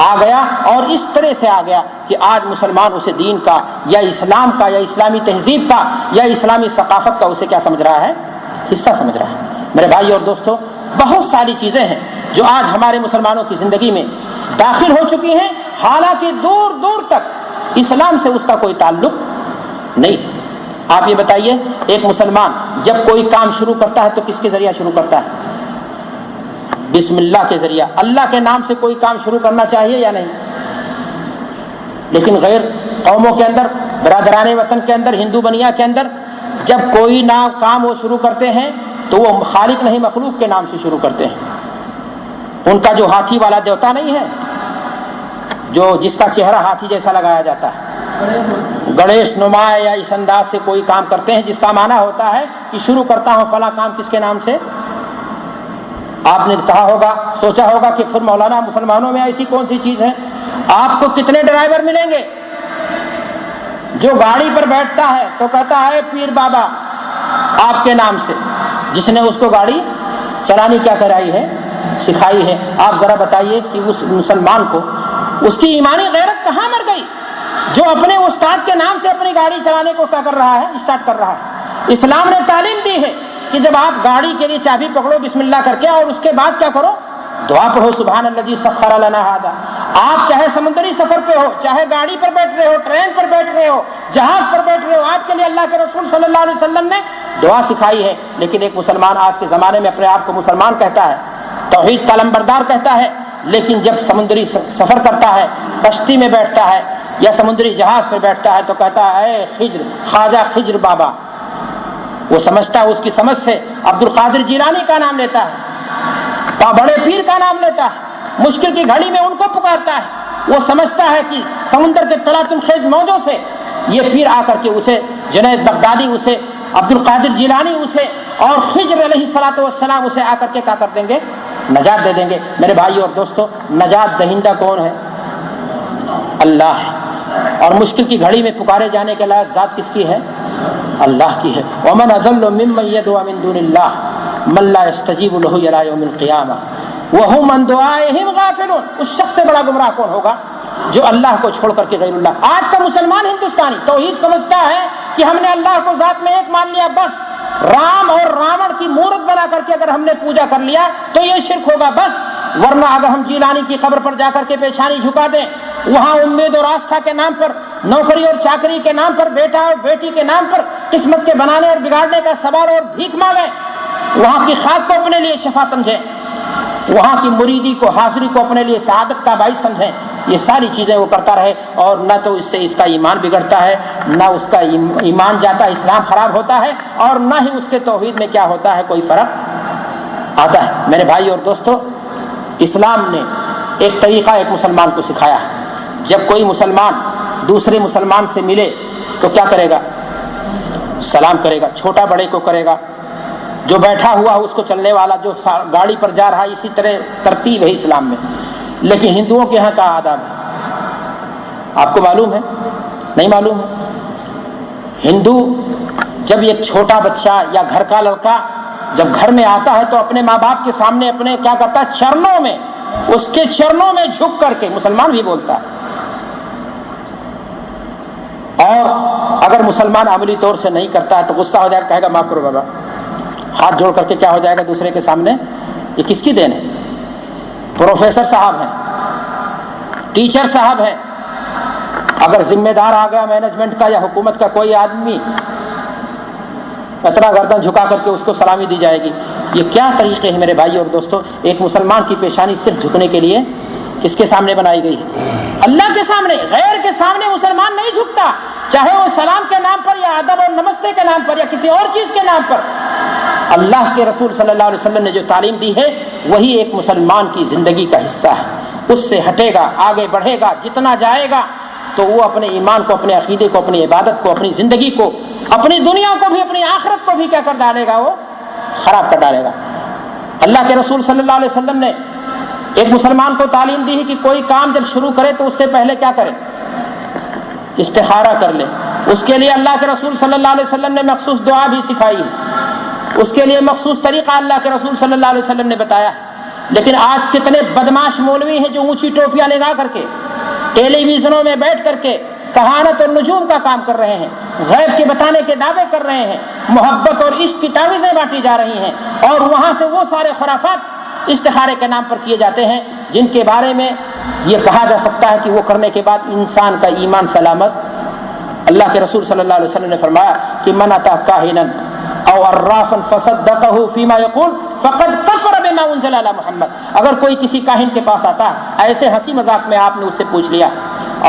آ گیا اور اس طرح سے آ گیا کہ آج مسلمان اسے دین کا یا اسلام کا یا اسلامی تہذیب کا یا اسلامی ثقافت کا اسے کیا سمجھ رہا ہے؟ حصہ سمجھ رہا ہے۔ میرے بھائی اور دوستو، بہت ساری چیزیں ہیں جو آج ہمارے مسلمانوں کی زندگی میں داخل ہو چکی ہیں، حالانکہ دور دور تک اسلام سے اس کا کوئی تعلق نہیں۔ آپ یہ بتائیے، ایک مسلمان جب کوئی کام شروع کرتا ہے تو کس کے ذریعہ شروع کرتا ہے؟ بسم اللہ کے ذریعہ۔ اللہ کے نام سے کوئی کام شروع کرنا چاہیے یا نہیں؟ لیکن غیر قوموں کے اندر، برادران وطن کے اندر، ہندو بنیا کے اندر جب کوئی کام وہ شروع کرتے ہیں تو وہ خالق نہیں مخلوق کے نام سے شروع کرتے ہیں۔ ان کا جو ہاتھی والا دیوتا نہیں ہے، جس کا چہرہ ہاتھی جیسا لگایا جاتا ہے، گنیش نما یا اس انداز سے کوئی کام کرتے ہیں جس کا معنی ہوتا ہے کہ شروع کرتا ہوں فلاں کام کس کے نام سے۔ آپ نے کہا ہوگا، سوچا ہوگا کہ پھر مولانا مسلمانوں میں ایسی کون سی چیز ہے؟ آپ کو کتنے ڈرائیور ملیں گے جو گاڑی پر بیٹھتا ہے تو کہتا ہے پیر بابا آپ کے نام سے، جس نے اس کو گاڑی چلانی کیا کرائی ہے؟ سکھائی ہے۔ آپ ذرا بتائیے کہ اس مسلمان کو اس کی ایمانی غیرت کہاں مر گئی جو اپنے استاد کے نام سے اپنی گاڑی چلانے کو کیا کر رہا ہے؟ اسٹارٹ کر رہا ہے۔ اسلام نے تعلیم دی ہے کہ جب آپ گاڑی کے لیے چابی پکڑو بسم اللہ کر کے، اور اس کے بعد کیا کرو؟ دعا پڑھو، سبحان الذی سخر لنا ھذا۔ آپ چاہے سمندری سفر پہ ہو، چاہے گاڑی پر بیٹھ رہے ہو، ٹرین پر بیٹھ رہے ہو، جہاز پر بیٹھ رہے ہو، آپ کے لیے اللہ کے رسول صلی اللہ علیہ وسلم نے دعا سکھائی ہے۔ لیکن ایک مسلمان آج کے زمانے میں اپنے آپ کو مسلمان کہتا ہے، توحید کا علمبردار کہتا ہے، لیکن جب سمندری سفر کرتا ہے، کشتی میں بیٹھتا ہے یا سمندری جہاز پر بیٹھتا ہے تو کہتا ہے اے خضر، خواجہ خضر بابا۔ وہ سمجھتا ہے، اس کی سمجھ سے عبد القادر جیلانی کا نام لیتا ہے، بڑے پیر کا نام لیتا ہے، مشکل کی گھڑی میں ان کو پکارتا ہے۔ وہ سمجھتا ہے کہ سمندر کے تلاطم خیز موجوں سے یہ پیر آ کر کے اسے، جنید بغدادی اسے، عبد القادر جیلانی اسے، اور خضر علیہ الصلوۃ والسلام اسے آ کر کے کیا کر دیں گے؟ نجات دے دیں گے۔ میرے بھائی اور دوستو، نجات دہندہ کون ہے؟ اللہ ہے۔ اور مشکل کی گھڑی میں پکارے جانے کے لائق ذات کس کی ہے؟ اللہ کی ہے۔ ومن اضل ممن يدعو من دون الله من لا يستجيب له الى يوم القيامه وهم عن دعائهم غافلون۔ اس شخص سے بڑا گمراہ کون ہوگا جو اللہ کو چھوڑ کر کے غیر اللہ۔ آج کا مسلمان ہندوستانی توحید سمجھتا ہے کہ ہم نے اللہ کو ذات میں ایک مان لیا، بس رام اور راون کی مورت بنا کر کے اگر ہم نے پوجا کر لیا تو یہ شرک ہوگا بس، ورنہ اگر ہم جیلانی کی قبر پر جا کر کے پیشانی جھکا دیں، وہاں امید اور آستھا کے نام پر، نوکری اور چاکری کے نام پر، بیٹا اور بیٹی کے نام پر قسمت کے بنانے اور بگاڑنے کا سوال اور بھیک مانگیں، وہاں کی خاک کو اپنے لیے شفا سمجھیں، وہاں کی مریدی کو، حاضری کو اپنے لیے سعادت کا باعث سمجھیں، یہ ساری چیزیں وہ کرتا رہے، اور نہ تو اس سے اس کا ایمان بگڑتا ہے، نہ اس کا ایمان جاتا ہے، اسلام خراب ہوتا ہے، اور نہ ہی اس کے توحید میں کیا ہوتا ہے، کوئی فرق آتا ہے۔ میرے بھائی اور دوستو، اسلام نے ایک طریقہ ایک مسلمان کو سکھایا ہے۔ جب کوئی مسلمان دوسرے مسلمان سے ملے تو کیا کرے گا؟ سلام کرے گا، چھوٹا بڑے کو کرے گا، جو بیٹھا ہوا اس کو چلنے والا، جو گاڑی پر جا رہا ہے، اسی طرح ترتیب ہے اسلام میں۔ لیکن ہندوؤں کے ہاں کا آداب ہے، آپ کو معلوم ہے؟ نہیں معلوم ہے؟ ہندو جب ایک چھوٹا بچہ یا گھر کا لڑکا جب گھر میں آتا ہے تو اپنے ماں باپ کے سامنے اپنے کیا کرتا ہے؟ چرنوں میں، اس کے چرنوں میں جھک کر کے، مسلمان بھی بولتا ہے۔ اور اگر مسلمان عملی طور سے نہیں کرتا ہے تو غصہ ہو جائے گا، کہے گا معاف کرو بابا، ہاتھ جوڑ کر کے کیا ہو جائے گا دوسرے کے سامنے؟ یہ کس کی دین ہے؟ پروفیسر صاحب ہیں، ٹیچر صاحب ہیں، اگر ذمہ دار آ گیا مینجمنٹ کا یا حکومت کا کوئی آدمی، اتنا گردن جھکا کر کے اس کو سلامی دی جائے گی۔ یہ کیا طریقے ہیں میرے بھائی اور دوستو؟ ایک مسلمان کی پیشانی صرف جھکنے کے لیے کس کے سامنے بنائی گئی ہے؟ اللہ کے سامنے۔ غیر کے سامنے مسلمان نہیں جھکتا، چاہے وہ سلام کے نام پر یا ادب اور نمستے کے نام پر یا کسی اور چیز کے نام پر۔ اللہ کے رسول صلی اللہ علیہ وسلم نے جو تعلیم دی ہے وہی ایک مسلمان کی زندگی کا حصہ ہے۔ اس سے ہٹے گا، آگے بڑھے گا، جتنا جائے گا تو وہ اپنے ایمان کو، اپنے عقیدے کو، اپنی عبادت کو، اپنی زندگی کو، اپنی دنیا کو بھی، اپنی آخرت کو بھی کیا کر ڈالے گا؟ وہ خراب کر ڈالے گا۔ اللہ کے رسول صلی اللہ علیہ وسلم نے ایک مسلمان کو تعلیم دی ہے کہ کوئی کام جب شروع کرے تو اس سے پہلے کیا کرے؟ استخارہ کر لے۔ اس کے لیے اللہ کے رسول صلی اللہ علیہ وسلم نے مخصوص دعا بھی سکھائی ہے، اس کے لیے مخصوص طریقہ اللہ کے رسول صلی اللہ علیہ وسلم نے بتایا ہے۔ لیکن آج کتنے بدماش مولوی ہیں جو اونچی ٹوپیاں لگا کر کے ٹیلی ویژنوں میں بیٹھ کر کے کہانت اور نجوم کا کام کر رہے ہیں، غیب کے بتانے کے دعوے کر رہے ہیں، محبت اور عشق کی تعویذیں بانٹی جا رہی ہیں، اور وہاں سے وہ سارے خرافات استخارے کے نام پر کیے جاتے ہیں جن کے بارے میں یہ کہا جا سکتا ہے کہ وہ کرنے کے بعد انسان کا ایمان سلامت۔ اللہ کے رسول صلی اللہ علیہ وسلم نے فرمایا کہ من اتی کاہنا او عرافا فصدقه فيما يقول فقد كفر بما انزل على محمد۔ اگر کوئی کسی کاہن کے پاس آتا ہے، ایسے ہنسی مذاق میں آپ نے اس سے پوچھ لیا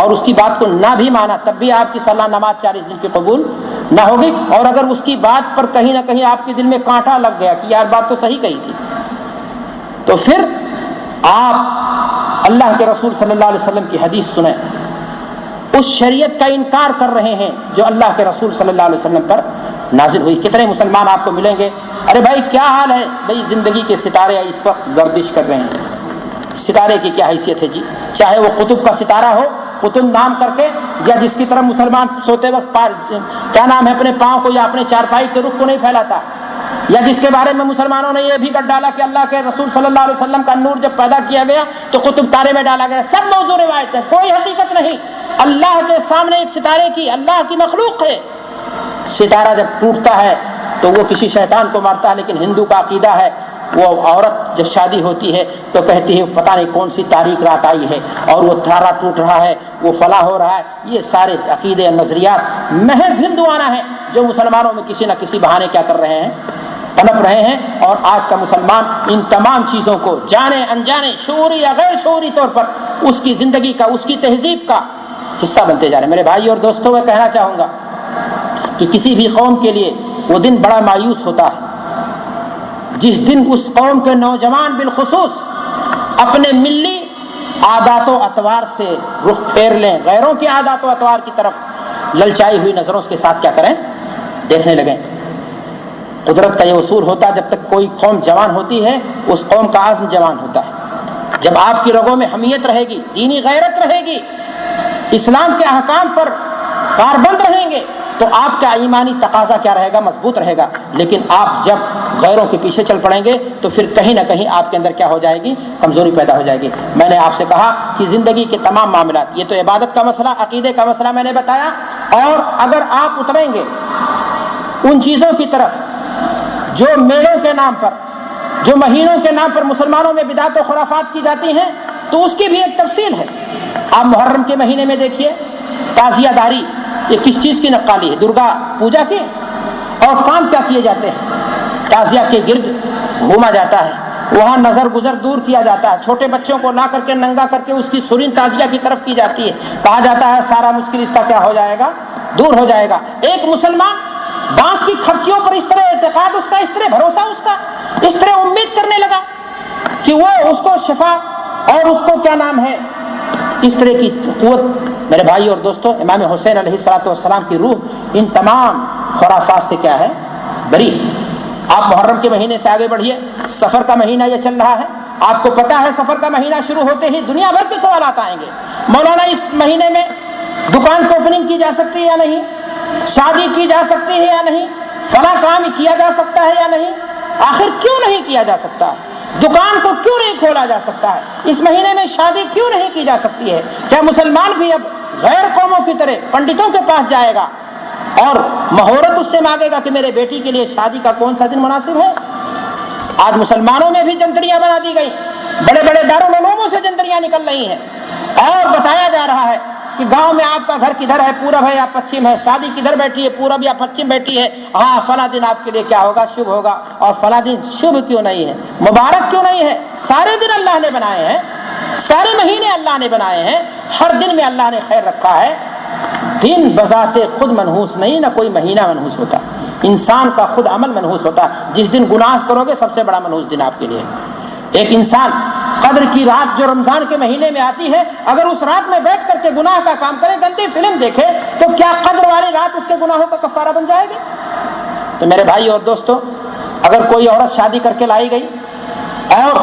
اور اس کی بات کو نہ بھی مانا، تب بھی آپ کی صلاح نماز 40 دن کی قبول نہ ہوگی، اور اگر اس کی بات پر کہیں نہ کہیں آپ کے دل میں کانٹا لگ گیا کہ یار بات تو صحیح کہی تھی، تو پھر آپ اللہ کے رسول صلی اللہ علیہ وسلم کی حدیث سنیں، اس شریعت کا انکار کر رہے ہیں جو اللہ کے رسول صلی اللہ علیہ وسلم پر نازل ہوئی۔ کتنے مسلمان آپ کو ملیں گے، ارے بھائی کیا حال ہے، بھائی زندگی کے ستارے اس وقت گردش کر رہے ہیں۔ ستارے کی کیا حیثیت ہے جی؟ چاہے وہ قطب کا ستارہ ہو، قطب نام کر کے، یا جس کی طرف مسلمان سوتے وقت کیا نام ہے اپنے پاؤں کو یا اپنے چارپائی کے رخ کو نہیں پھیلاتا، یا جس کے بارے میں مسلمانوں نے یہ بھی کر ڈالا کہ اللہ کے رسول صلی اللہ علیہ وسلم کا نور جب پیدا کیا گیا تو قطب تارے میں ڈالا گیا۔ سب موضوع روایت ہے، کوئی حقیقت نہیں۔ اللہ کے سامنے ایک ستارے کی، اللہ کی مخلوق ہے، ستارہ جب ٹوٹتا ہے تو وہ کسی شیطان کو مارتا ہے، لیکن ہندو کا عقیدہ ہے وہ عورت جب شادی ہوتی ہے تو کہتی ہے پتہ نہیں کون سی تاریخ رات آئی ہے اور وہ تارا ٹوٹ رہا ہے، وہ فلاں ہو رہا ہے۔ یہ سارے عقیدے نظریات محض ہندوانہ ہیں جو مسلمانوں میں کسی نہ کسی بہانے کیا کر رہے ہیں، پنپ رہے ہیں، اور آج کا مسلمان ان تمام چیزوں کو جانے انجانے، شعوری یا غیر شعوری طور پر اس کی زندگی کا، اس کی تہذیب کا حصہ بنتے جا رہے ہیں۔ میرے بھائی اور دوستوں، میں کہنا چاہوں گا کہ کسی بھی قوم کے لیے وہ دن بڑا مایوس ہوتا ہے جس دن اس قوم کے نوجوان بالخصوص اپنے ملی عادات و اطوار سے رخ پھیر لیں، غیروں کی عادات و اطوار کی طرف للچائی ہوئی نظروں کے ساتھ کیا کریں، دیکھنے لگیں۔ قدرت کا یہ اصول ہوتا ہے، جب تک کوئی قوم جوان ہوتی ہے اس قوم کا عزم جوان ہوتا ہے۔ جب آپ کی رگوں میں حمیت رہے گی، دینی غیرت رہے گی، اسلام کے احکام پر کاربند رہیں گے، تو آپ کا ایمانی تقاضا کیا رہے گا، مضبوط رہے گا۔ لیکن آپ جب غیروں کے پیچھے چل پڑیں گے تو پھر کہیں نہ کہیں آپ کے اندر کیا ہو جائے گی، کمزوری پیدا ہو جائے گی۔ میں نے آپ سے کہا کہ زندگی کے تمام معاملات، یہ تو عبادت کا مسئلہ، عقیدے کا مسئلہ میں نے بتایا، اور اگر آپ اتریں گے ان چیزوں کی طرف جو میلوں کے نام پر، جو مہینوں کے نام پر مسلمانوں میں بدعت و خرافات کی جاتی ہیں، تو اس کی بھی ایک تفصیل ہے۔ آپ محرم کے مہینے میں دیکھیے تعزیہ داری، یہ کس چیز کی نقالی ہے، درگا پوجا کی، اور کام کیا کیے جاتے ہیں، تعزیہ کے گرد گھوما جاتا ہے، وہاں نظر گزر دور کیا جاتا ہے، چھوٹے بچوں کو لا کر کے ننگا کر کے اس کی سرین تعزیہ کی طرف کی جاتی ہے، کہا جاتا ہے سارا مشکل اس کا کیا ہو جائے گا، دور ہو جائے گا۔ ایک مسلمان بانس کی کھپچیوں پر اس طرح اعتقاد اس کا، اس طرح بھروسہ اس کا، اس طرح امید کرنے لگا کہ وہ اس کو شفا اور اس کو کیا نام ہے، اس طرح کی قوت۔ میرے بھائی اور دوستو، امام حسین علیہ السلام کی روح ان تمام خرافات سے کیا ہے، بری۔ آپ محرم کے مہینے سے آگے بڑھیے، سفر کا مہینہ یہ چل رہا ہے، آپ کو پتا ہے سفر کا مہینہ شروع ہوتے ہی دنیا بھر کے سوالات آئیں گے، مولانا اس مہینے میں دکان کو اوپننگ کی جا سکتی ہے یا نہیں، شادی کی جا سکتی ہے یا نہیں، فلاں کام کیا جا سکتا ہے یا نہیں، آخر کیوں نہیں کیا جا سکتا ہے، دکان کو کیوں نہیں کھولا جا سکتا ہے، اس مہینے میں شادی کیوں نہیں کی جا سکتی ہے؟ کیا مسلمان بھی اب غیر قوموں کی طرح پنڈتوں کے پاس جائے گا اور مہورت اس سے مانگے گا کہ میرے بیٹی کے لیے شادی کا کون سا دن مناسب ہے؟ آج مسلمانوں میں بھی جنتریاں بنا دی گئی، بڑے بڑے دارالعلوموں سے جنتریاں نکل رہی ہیں، اور بتایا جا رہا ہے کہ گاؤں میں آپ کا گھر کدھر ہے، پورب ہے یا پچھم ہے، شادی کدھر بیٹھی ہے، پورب یا پچھم بیٹھی ہے، ہاں فلاں دن آپ کے لیے کیا ہوگا، شبھ ہوگا، اور فلاں دن شبھ کیوں نہیں ہے، مبارک کیوں نہیں ہے؟ سارے دن اللہ نے بنائے ہیں، سارے مہینے اللہ نے بنائے ہیں، ہر دن میں اللہ نے خیر رکھا ہے۔ دن بذات خود منحوس نہیں، نہ کوئی مہینہ منحوس ہوتا، انسان کا خود عمل منحوس ہوتا ہے۔ جس دن گناہ کرو گے سب سے بڑا منحوس دن آپ کے لیے۔ ایک انسان قدر کی رات جو رمضان کے مہینے میں آتی ہے، اگر اس رات میں بیٹھ کر کے گناہ کا کام کرے، گندی فلم دیکھے، تو کیا قدر والی رات اس کے گناہوں کا کفارہ بن جائے گی؟ تو میرے بھائی اور دوستو، اگر کوئی عورت شادی کر کے لائی گئی اور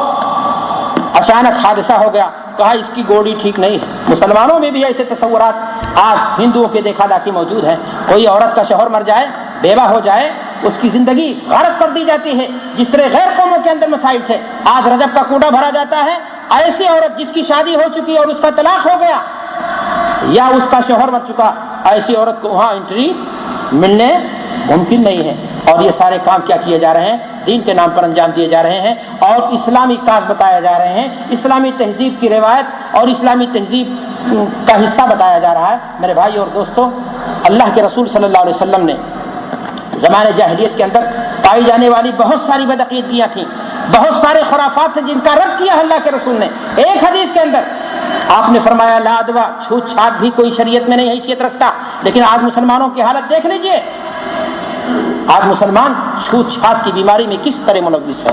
اچانک حادثہ ہو گیا، کہا اس کی گوڑی ٹھیک نہیں ہے، مسلمانوں میں بھی ایسے تصورات آج ہندوؤں کے دیکھا داکھی موجود ہیں۔ کوئی عورت کا شوہر مر جائے، بیوہ ہو جائے، اس کی زندگی غرق کر دی جاتی ہے. جس طرح غیر قوموں کے اندر مسائل تھے، آج رجب کا کوڑا بھرا جاتا ہے. ایسی عورت جس کی شادی ہو چکی ہے اور اس کا طلاق ہو گیا یا اس کا شوہر مر چکا، ایسی عورت کو وہاں انٹری ملنے ممکن نہیں ہے. اور یہ سارے کام کیا کیے جا رہے ہیں؟ دین کے نام پر انجام دیے جا رہے ہیں اور اسلامی کاز بتایا جا رہے ہیں، اسلامی تہذیب کی روایت اور اسلامی تہذیب کا حصہ بتایا جا رہا ہے. میرے بھائی اور دوستو، اللہ کے رسول صلی اللہ علیہ وسلم نے زمانے جاہلیت کے اندر پائی جانے والی بہت ساری بدعقیدگیاں تھیں، بہت سارے خرافات تھے جن کا رد کیا اللہ کے رسول نے. ایک حدیث کے اندر آپ نے فرمایا لا ادوا، چھوت چھات بھی کوئی شریعت میں نہیں حیثیت رکھتا. لیکن آج مسلمانوں کی حالت دیکھ لیجئے، آج مسلمان چھوت چھات کی بیماری میں کس طرح ملوث ہے.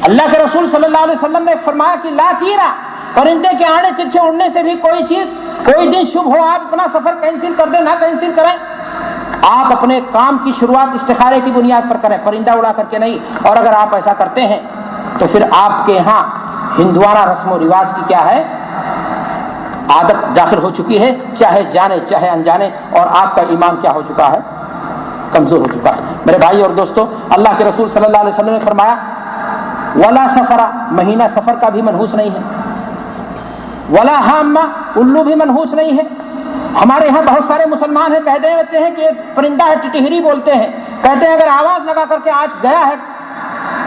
اللہ کے رسول صلی اللہ علیہ وسلم نے فرمایا کہ لا تیرا، پرندے کے آنے ترچھے اڑنے سے بھی کوئی چیز کوئی دن شبھ ہو آپ اپنا سفر کینسل کر دیں، نہ کینسل کریں. آپ اپنے کام کی شروعات استخارے کی بنیاد پر کریں، پرندہ اڑا کر کے نہیں. اور اگر آپ ایسا کرتے ہیں تو پھر آپ کے ہاں ہندوانہ رسم و رواج کی کیا ہے عادت داخل ہو چکی ہے، چاہے جانے چاہے انجانے. اور آپ کا ایمان کیا ہو چکا ہے؟ کمزور ہو چکا ہے. میرے بھائی اور دوستو، اللہ کے رسول صلی اللہ علیہ وسلم نے فرمایا ولا سفرا، مہینہ سفر کا بھی منحوس نہیں ہے. ولا ہامہ، الو بھی منحوس نہیں ہے. ہمارے یہاں بہت سارے مسلمان ہیں، کہتے ہیں کہ ایک پرندہ ہے ٹٹہری بولتے ہیں، کہتے ہیں اگر آواز لگا کر کے آج گیا ہے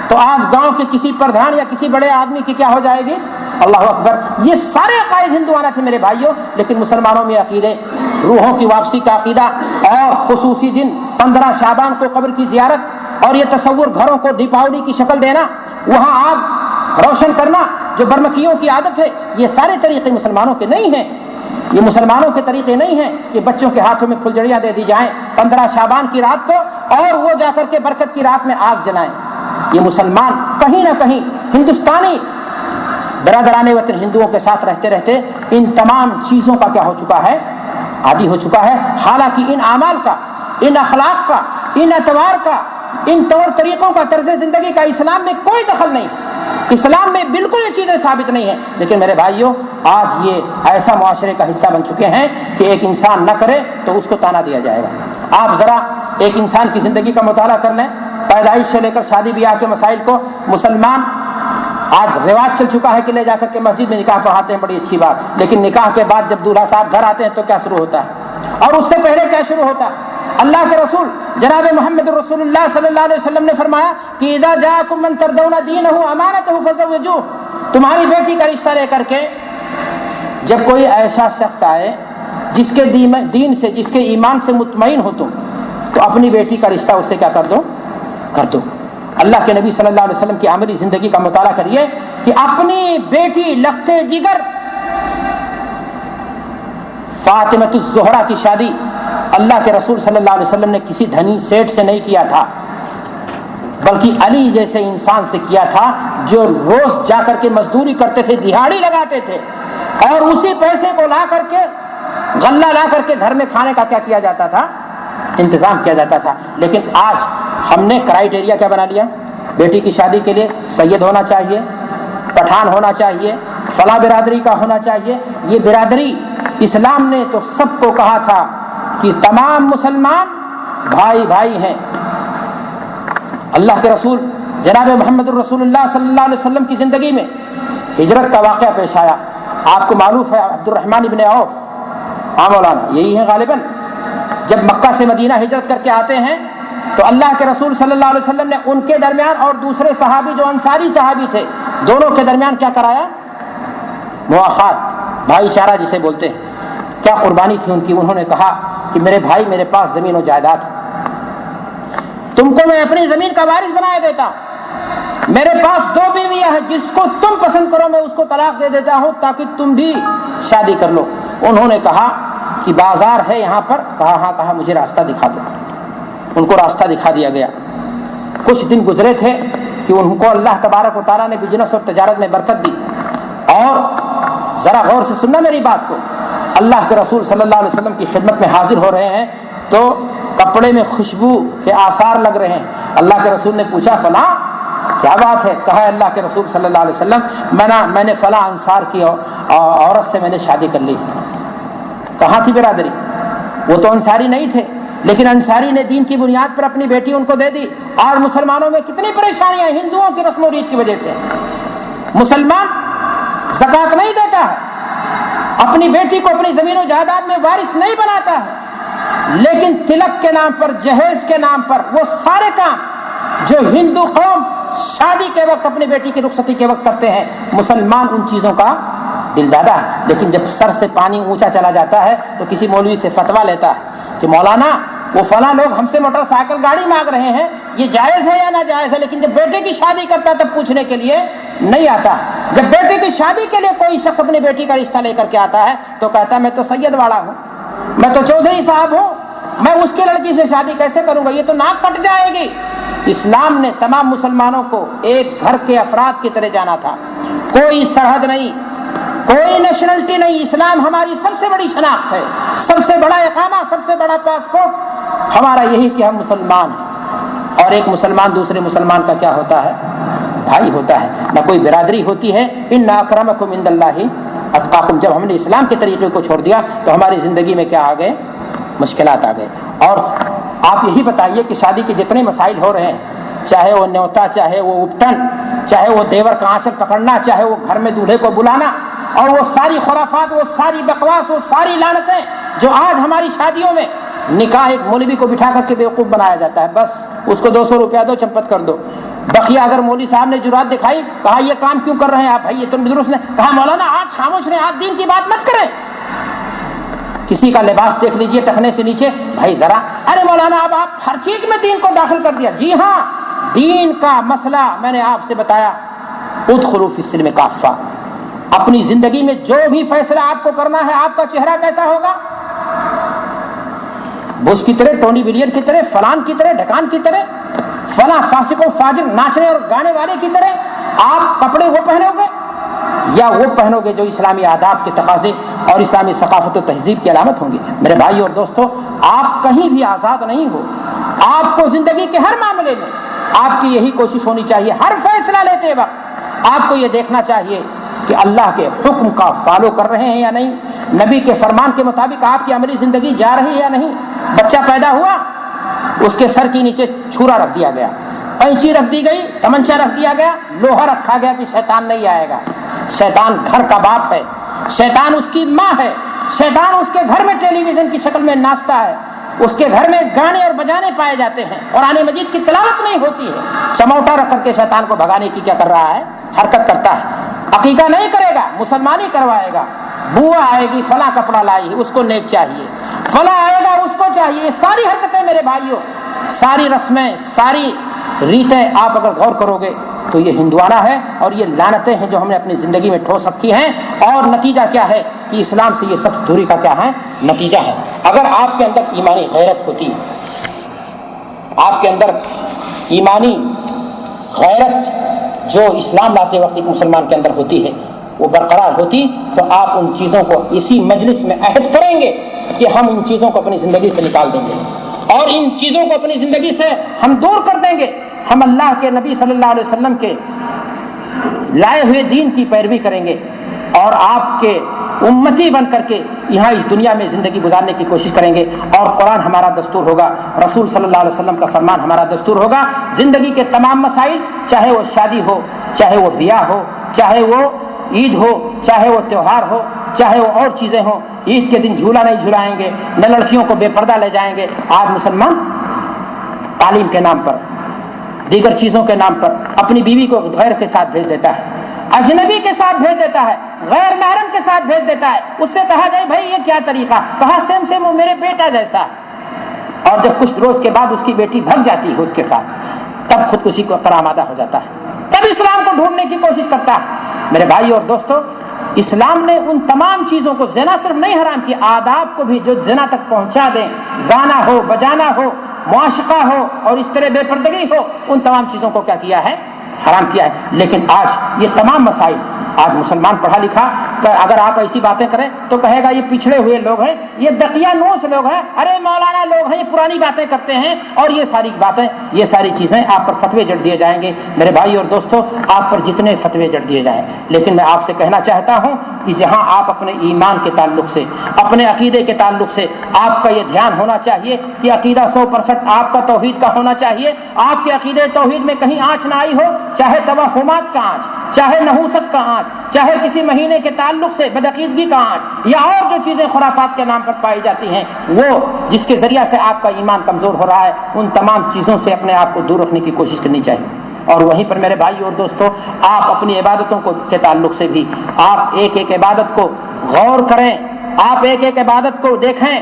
تو آج گاؤں کے کسی پردھان یا کسی بڑے آدمی کی کیا ہو جائے گی. اللہ اکبر. یہ سارے عقائد ہندوانہ تھے میرے بھائیوں. لیکن مسلمانوں میں عقیدے روحوں کی واپسی کا عقیدہ اور خصوصی دن 15 شعبان کو قبر کی زیارت اور یہ تصور گھروں کو دیپاولی کی شکل دینا، وہاں آگ روشن کرنا جو برمکیوں کی عادت ہے، یہ سارے طریقے مسلمانوں کے نہیں ہیں. یہ مسلمانوں کے طریقے نہیں ہیں کہ بچوں کے ہاتھوں میں پھلجڑیاں دے دی جائیں 15 شعبان کی رات کو اور وہ جا کر کے برکت کی رات میں آگ جلائیں. یہ مسلمان کہیں نہ کہیں ہندوستانی برادران وطن ہندوؤں کے ساتھ رہتے رہتے ان تمام چیزوں کا کیا ہو چکا ہے؟ عادی ہو چکا ہے. حالانکہ ان اعمال کا، ان اخلاق کا، ان اطوار کا، ان طور طریقوں کا، طرز زندگی کا اسلام میں کوئی دخل نہیں ہے. اسلام میں بالکل یہ چیزیں ثابت نہیں ہیں. لیکن میرے بھائیوں، آج یہ ایسا معاشرے کا حصہ بن چکے ہیں کہ ایک انسان نہ کرے تو اس کو تانا دیا جائے گا. آپ ذرا ایک انسان کی زندگی کا مطالعہ کر لیں، پیدائش سے لے کر شادی بیاہ کے مسائل کو. مسلمان آج رواج چل چکا ہے کہ لے جا کر کے مسجد میں نکاح پڑھاتے ہیں، بڑی اچھی بات. لیکن نکاح کے بعد جب دولہا صاحب گھر آتے ہیں تو کیا شروع ہوتا ہے؟ اور اس سے پہلے کیا شروع ہوتا ہے؟ اللہ کے رسول جناب محمد رسول اللہ صلی اللہ علیہ وسلم نے فرمایا کہ اذا جاءکم من ترضون دینہ امانتہ فزوجوہ. تمہاری بیٹی کا رشتہ لے کر کے جب کوئی ایسا شخص آئے جس کے دین سے، جس کے ایمان سے مطمئن ہو تم، تو اپنی بیٹی کا رشتہ اس سے کیا کر دو. اللہ کے نبی صلی اللہ علیہ وسلم کی عملی زندگی کا مطالعہ کریے کہ اپنی بیٹی لختے جگر فاطمہ الزہرا کی شادی اللہ کے رسول صلی اللہ علیہ وسلم نے کسی دھنی سیٹ سے نہیں کیا تھا، بلکہ علی جیسے انسان سے کیا تھا جو روز جا کر کے مزدوری کرتے تھے، دہاڑی لگاتے تھے اور اسی پیسے کو لا کر کے غلہ لا کر کے گھر میں کھانے کا کیا کیا جاتا تھا؟ انتظام کیا جاتا تھا. لیکن آج ہم نے کرائیٹیریا کیا بنا لیا؟ بیٹی کی شادی کے لیے سید ہونا چاہیے، پٹھان ہونا چاہیے، فلاں برادری کا ہونا چاہیے. یہ برادری اسلام نے تو سب کو کہا تھا کہ تمام مسلمان بھائی بھائی ہیں. اللہ کے رسول جناب محمد الرسول اللہ صلی اللہ علیہ وسلم کی زندگی میں ہجرت کا واقعہ پیش آیا. آپ کو معلوم ہے عبد الرحمن ابن عوف، ہاں مولانا یہی ہے غالباً، جب مکہ سے مدینہ ہجرت کر کے آتے ہیں تو اللہ کے رسول صلی اللہ علیہ وسلم نے ان کے درمیان اور دوسرے صحابی جو انصاری صحابی تھے دونوں کے درمیان کیا کرایا؟ مواخات، بھائی چارہ جسے بولتے ہیں. کیا قربانی تھی ان کی؟ انہوں نے کہا کہ میرے بھائی میرے پاس زمین و جائیداد، تم کو میں اپنی زمین کا وارث بنا دیتا. میرے پاس 2 بیویاں ہیں، جس کو تم پسند کرو میں اس کو طلاق دے دیتا ہوں تاکہ تم بھی شادی کر لو. انہوں نے کہا کہ بازار ہے یہاں پر؟ کہا ہاں. کہا مجھے راستہ دکھا دو. ان کو راستہ دکھا دیا گیا. کچھ دن گزرے تھے کہ ان کو اللہ تبارک و تعالیٰ نے بزنس اور تجارت میں برکت دی. اور ذرا غور سے سننا میری بات کو، اللہ کے رسول صلی اللہ علیہ وسلم کی خدمت میں حاضر ہو رہے ہیں تو کپڑے میں خوشبو کے آثار لگ رہے ہیں. اللہ کے رسول نے پوچھا فلاں کیا بات ہے؟ کہا اللہ کے رسول صلی اللہ علیہ وسلم میں نے فلاں انصار کی عورت سے میں نے شادی کر لی. کہاں تھی برادری؟ وہ تو انصاری نہیں تھے. لیکن انصاری نے دین کی بنیاد پر اپنی بیٹی ان کو دے دی، اور مسلمانوں میں کتنی پریشانیاں ہندوؤں کی رسم و ریت کی وجہ سے۔ مسلمان زکوٰۃ نہیں دیتا ہے، اپنی بیٹی کو اپنی زمین و جائیداد میں وارث نہیں بناتا ہے، لیکن تلک کے نام پر، جہیز کے نام پر وہ سارے کام جو ہندو قوم شادی کے وقت اپنی بیٹی کی رخصتی کے وقت کرتے ہیں، مسلمان ان چیزوں کا دلدادہ ہے۔ لیکن جب سر سے پانی اونچا چلا جاتا ہے تو کسی مولوی سے فتویٰ لیتا ہے کہ مولانا وہ فلاں لوگ ہم سے موٹر سائیکل گاڑی مانگ رہے ہیں، یہ جائز ہے یا ناجائز ہے، لیکن جب بیٹے کی شادی کرتا ہے تب پوچھنے کے لیے نہیں آتا۔ جب بیٹے کی شادی کے لیے کوئی شخص اپنی بیٹی کا رشتہ لے کر کے آتا ہے تو کہتا ہے میں تو سید واڑا ہوں، میں تو چودھری صاحب ہوں، میں اس کی لڑکی سے شادی کیسے کروں گا، یہ تو ناک کٹ جائے گی۔ اسلام نے تمام مسلمانوں کو ایک گھر کے افراد کی طرح جانا تھا، کوئی سرحد نہیں، کوئی نیشنلٹی نہیں۔ اسلام ہماری سب سے بڑی شناخت ہے، سب سے بڑا اقامہ، سب سے بڑا پاسپورٹ ہمارا یہی کہ ہم مسلمان ہیں، اور ایک مسلمان دوسرے مسلمان کا کیا ہوتا ہے؟ بھائی ہوتا ہے، نہ کوئی برادری ہوتی ہے۔ ان اکرمکم عند اللہ اتقاکم۔ جب ہم نے اسلام کے طریقے کو چھوڑ دیا تو ہماری زندگی میں کیا آ گئے؟ مشکلات آ گئے۔ اور آپ یہی بتائیے کہ شادی کے جتنے مسائل ہو رہے ہیں، چاہے وہ نیوتا، چاہے وہ اپٹن، چاہے وہ دیور کا آنچل پکڑنا، چاہے وہ گھر میں دولہے کو بلانا، اور وہ ساری خرافات، وہ ساری بکواس، وہ ساری لعنتیں جو آج ہماری شادیوں میں نکاح ایک مولوی کو بٹھا کر کے بیوقوف بنایا جاتا ہے، بس اس کو 200 روپیہ دو، چمپت کر دو۔ بقیہ اگر مولوی صاحب نے جرات دکھائی، کہا یہ کام کیوں کر رہے ہیں آپ بھائی، یہ تو درست نہیں، کہا مولانا آج خاموش رہیں، آج دین کی بات مت کریں۔ کسی کا لباس دیکھ لیجئے ٹخنے سے نیچے، بھائی ذرا، ارے مولانا اب آپ ہر چیز میں دین کو داخل کر دیا۔ جی ہاں، دین کا مسئلہ میں نے آپ سے بتایا، ادخلوا فی السلم کافہ۔ اپنی زندگی میں جو بھی فیصلہ آپ کو کرنا ہے، آپ کا چہرہ کیسا ہوگا؟ بش کی طرح، ٹونی بلیئر کی طرح، فلان کی طرح، ڈھکان کی طرح، فلاں فاسق و فاجر ناچنے اور گانے والے کی طرح آپ کپڑے وہ پہنو گے، یا وہ پہنو گے جو اسلامی آداب کے تقاضے اور اسلامی ثقافت و تہذیب کی علامت ہوں گی؟ میرے بھائی اور دوستو، آپ کہیں بھی آزاد نہیں ہو۔ آپ کو زندگی کے ہر معاملے میں آپ کی یہی کوشش ہونی چاہیے، ہر فیصلہ لیتے وقت آپ کو یہ دیکھنا چاہیے کہ اللہ کے حکم کا فالو کر رہے ہیں یا نہیں، نبی کے فرمان کے مطابق آپ کی عملی زندگی جا رہی ہے یا نہیں۔ بچہ پیدا ہوا، اس کے سر کے نیچے چھرا رکھ دیا گیا، قینچی رکھ دی گئی، تمنچا رکھ دیا گیا، لوہا رکھا گیا کہ شیطان نہیں آئے گا۔ شیطان گھر کا باپ ہے، شیطان اس کی ماں ہے، شیطان اس کے گھر میں ٹیلی ویژن کی شکل میں ناچتا ہے، اس کے گھر میں گانے اور بجانے پائے جاتے ہیں، قرآن مجید کی تلاوت نہیں ہوتی ہے۔ چموٹا رکھ کر کے شیطان کو بھگانے کی کیا کر رہا ہے؟ حرکت کرتا ہے۔ عقیقہ نہیں کرے گا، مسلمانی کروائے گا۔ بوا آئے گی، فلاں کپڑا لائی، اس کو نیک چاہیے، فلاں آئے گا، اس کو چاہیے۔ ساری حرکتیں میرے بھائیوں، ساری رسمیں، ساری ریتیں آپ اگر غور کرو گے تو یہ ہندوانہ ہے، اور یہ لعنتیں ہیں جو ہم نے اپنی زندگی میں ٹھوس رکھی ہیں۔ اور نتیجہ کیا ہے کہ اسلام سے یہ سب دوری کا کیا ہے؟ نتیجہ ہے۔ اگر آپ کے اندر ایمانی غیرت ہوتی، آپ کے اندر ایمانی غیرت جو اسلام لاتے وقت ایک مسلمان کے اندر ہوتی ہے، وہ برقرار ہوتی، تو آپ ان چیزوں کو اسی مجلس میں عہد کریں گے کہ ہم ان چیزوں کو اپنی زندگی سے نکال دیں گے، اور ان چیزوں کو اپنی زندگی سے ہم دور کر دیں گے۔ ہم اللہ کے نبی صلی اللہ علیہ وسلم کے لائے ہوئے دین کی پیروی کریں گے، اور آپ کے امتی بن کر کے یہاں اس دنیا میں زندگی گزارنے کی کوشش کریں گے، اور قرآن ہمارا دستور ہوگا، رسول صلی اللہ علیہ وسلم کا فرمان ہمارا دستور ہوگا۔ زندگی کے تمام مسائل، چاہے وہ شادی ہو، چاہے وہ بیاہ ہو، چاہے وہ عید ہو، چاہے وہ تہوار ہو، چاہے وہ اور چیزیں ہوں، عید کے دن جھولا نہیں جھلائیں گے، نہ لڑکیوں کو بے پردہ لے جائیں گے۔ آج مسلمان تعلیم کے نام پر، دیگر چیزوں کے نام پر اپنی بیوی کو غیر کے ساتھ بھیج دیتا ہے، اجنبی کے ساتھ بھیج دیتا ہے، غیر محرم کے ساتھ بھیج دیتا ہے۔ اس سے کہا جائے بھائی یہ کیا طریقہ، کہا سیم سیم وہ میرے بیٹا جیسا ہے، اور جب کچھ روز کے بعد اس کی بیٹی بھگ جاتی ہے اس کے ساتھ، تب خودکشی کو پر آمادہ ہو جاتا ہے، تب اسلام کو ڈھونڈنے کی کوشش کرتا ہے۔ میرے بھائی اور دوستو، اسلام نے ان تمام چیزوں کو، زنا صرف نہیں حرام کیا، آداب کو بھی جو زنا تک پہنچا دیں، گانا ہو، بجانا ہو، معاشقہ ہو، اور اس طرح بے پردگی ہو، ان تمام چیزوں کو کیا کیا ہے؟ حرام کیا ہے۔ لیکن آج یہ تمام مسائل آج مسلمان پڑھا لکھا اگر آپ ایسی باتیں کریں تو کہے گا یہ پچھڑے ہوئے لوگ ہیں، یہ دقیانوس لوگ ہیں، ارے مولانا لوگ ہیں، یہ پرانی باتیں کرتے ہیں، اور یہ ساری باتیں، یہ ساری چیزیں آپ پر فتوے جڑ دیے جائیں گے۔ میرے بھائی اور دوستو، آپ پر جتنے فتوے جڑ دیے جائیں، لیکن میں آپ سے کہنا چاہتا ہوں کہ جہاں آپ اپنے ایمان کے تعلق سے، اپنے عقیدے کے تعلق سے آپ کا یہ دھیان ہونا چاہیے کہ عقیدہ 100% آپ کا توحید کا ہونا چاہیے، آپ کے عقیدے توحید میں کہیں آنچ نہ آئی ہو، چاہے توہمات کا آنچ، چاہے نحوست کا آنچ، چاہے کسی مہینے کے تعلق سے بدعقیدگی کا آنچ، یا اور جو چیزیں خرافات کے نام پر پائی جاتی ہیں، وہ جس کے ذریعہ سے آپ کا ایمان کمزور ہو رہا ہے، ان تمام چیزوں سے اپنے آپ کو دور رکھنے کی کوشش کرنی چاہیے۔ اور وہیں پر میرے بھائی اور دوستو، آپ اپنی عبادتوں کے تعلق سے بھی آپ ایک ایک عبادت کو غور کریں، آپ ایک ایک عبادت کو دیکھیں۔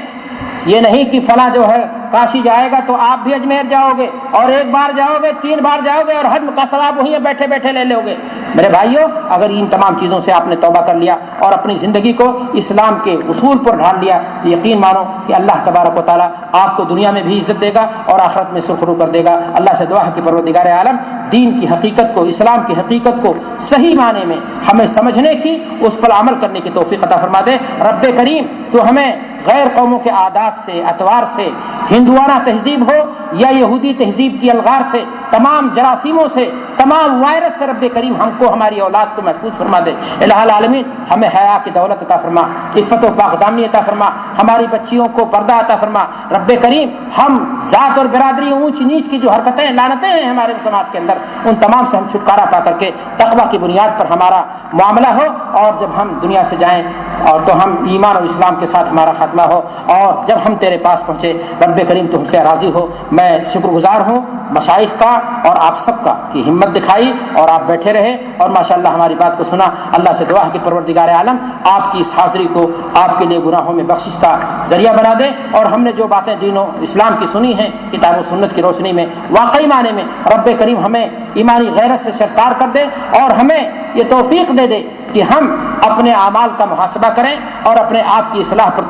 یہ نہیں کہ فلاں جو ہے کاشی جائے گا تو آپ بھی اجمیر جاؤ گے، اور ایک بار جاؤ گے، 3 بار جاؤ گے، اور حج کا ثواب وہیں بیٹھے بیٹھے لے لو گے۔ میرے بھائیوں، اگر ان تمام چیزوں سے آپ نے توبہ کر لیا اور اپنی زندگی کو اسلام کے اصول پر ڈھال لیا، تو یقین مانو کہ اللہ تبارک و تعالیٰ آپ کو دنیا میں بھی عزت دے گا اور آخرت میں سرخرو کر دے گا۔ اللہ سے دعا ہے کہ پروردگار عالم دین کی حقیقت کو، اسلام کی حقیقت کو صحیح معنی میں ہمیں سمجھنے کی، اس پر عمل کرنے کی توفیق عطا فرما دے۔ رب کریم تو ہمیں غیر قوموں کے عادات سے، اطوار سے، ہندوانہ تہذیب ہو یا یہودی تہذیب کی الغار سے، تمام جراثیموں سے، تمام وائرس سے رب کریم ہم کو، ہماری اولاد کو محفوظ فرما دے۔ الہ العالمین ہمیں حیا کی دولت عطا فرما، عفت و پاک دامنی عطا فرما، ہماری بچیوں کو پردہ عطا فرما۔ رب کریم ہم ذات اور برادری اونچ نیچ کی جو حرکتیں، لعنتیں ہیں ہمارے سماج کے اندر، ان تمام سے ہم چھٹکارا پا کر کے تقویٰ کی بنیاد پر ہمارا معاملہ ہو، اور جب ہم دنیا سے جائیں اور تو ہم ایمان اور اسلام کے ساتھ ہمارا خاتمہ ہو، اور جب ہم تیرے پاس پہنچے رب کریم تو ہم سے راضی ہو۔ میں شکر گزار ہوں مشائخ کا اور آپ سب کا کہ ہمت دکھائی اور آپ بیٹھے رہے اور ماشاءاللہ ہماری بات کو سنا۔ اللہ سے دعا ہے کہ پروردگار عالم آپ کی اس حاضری کو آپ کے لیے گناہوں میں بخشش کا ذریعہ بنا دے، اور ہم نے جو باتیں دین و اسلام کی سنی ہیں کتاب و سنت کی روشنی میں، واقعی معنی میں رب کریم ہمیں ایمانی غیرت سے سرشار کر دے، اور ہمیں یہ توفیق دے دے کہ ہم اپنے اعمال کا محاسبہ کریں اور اپنے آپ کی اصلاح پر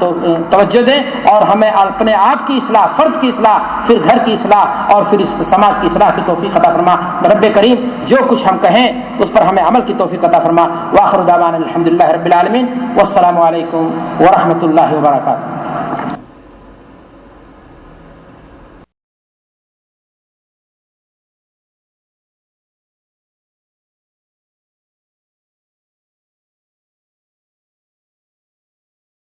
توجہ دیں، اور ہمیں اپنے آپ کی اصلاح، فرد کی اصلاح، پھر گھر کی اصلاح، اور پھر اس سماج کی اصلاح کی توفیق عطا فرما۔ رب کریم جو کچھ ہم کہیں اس پر ہمیں عمل کی توفیق عطا فرما۔ وآخر دعوانا الحمدللہ رب العالمین، والسلام علیکم ورحمۃ اللہ وبرکاتہ۔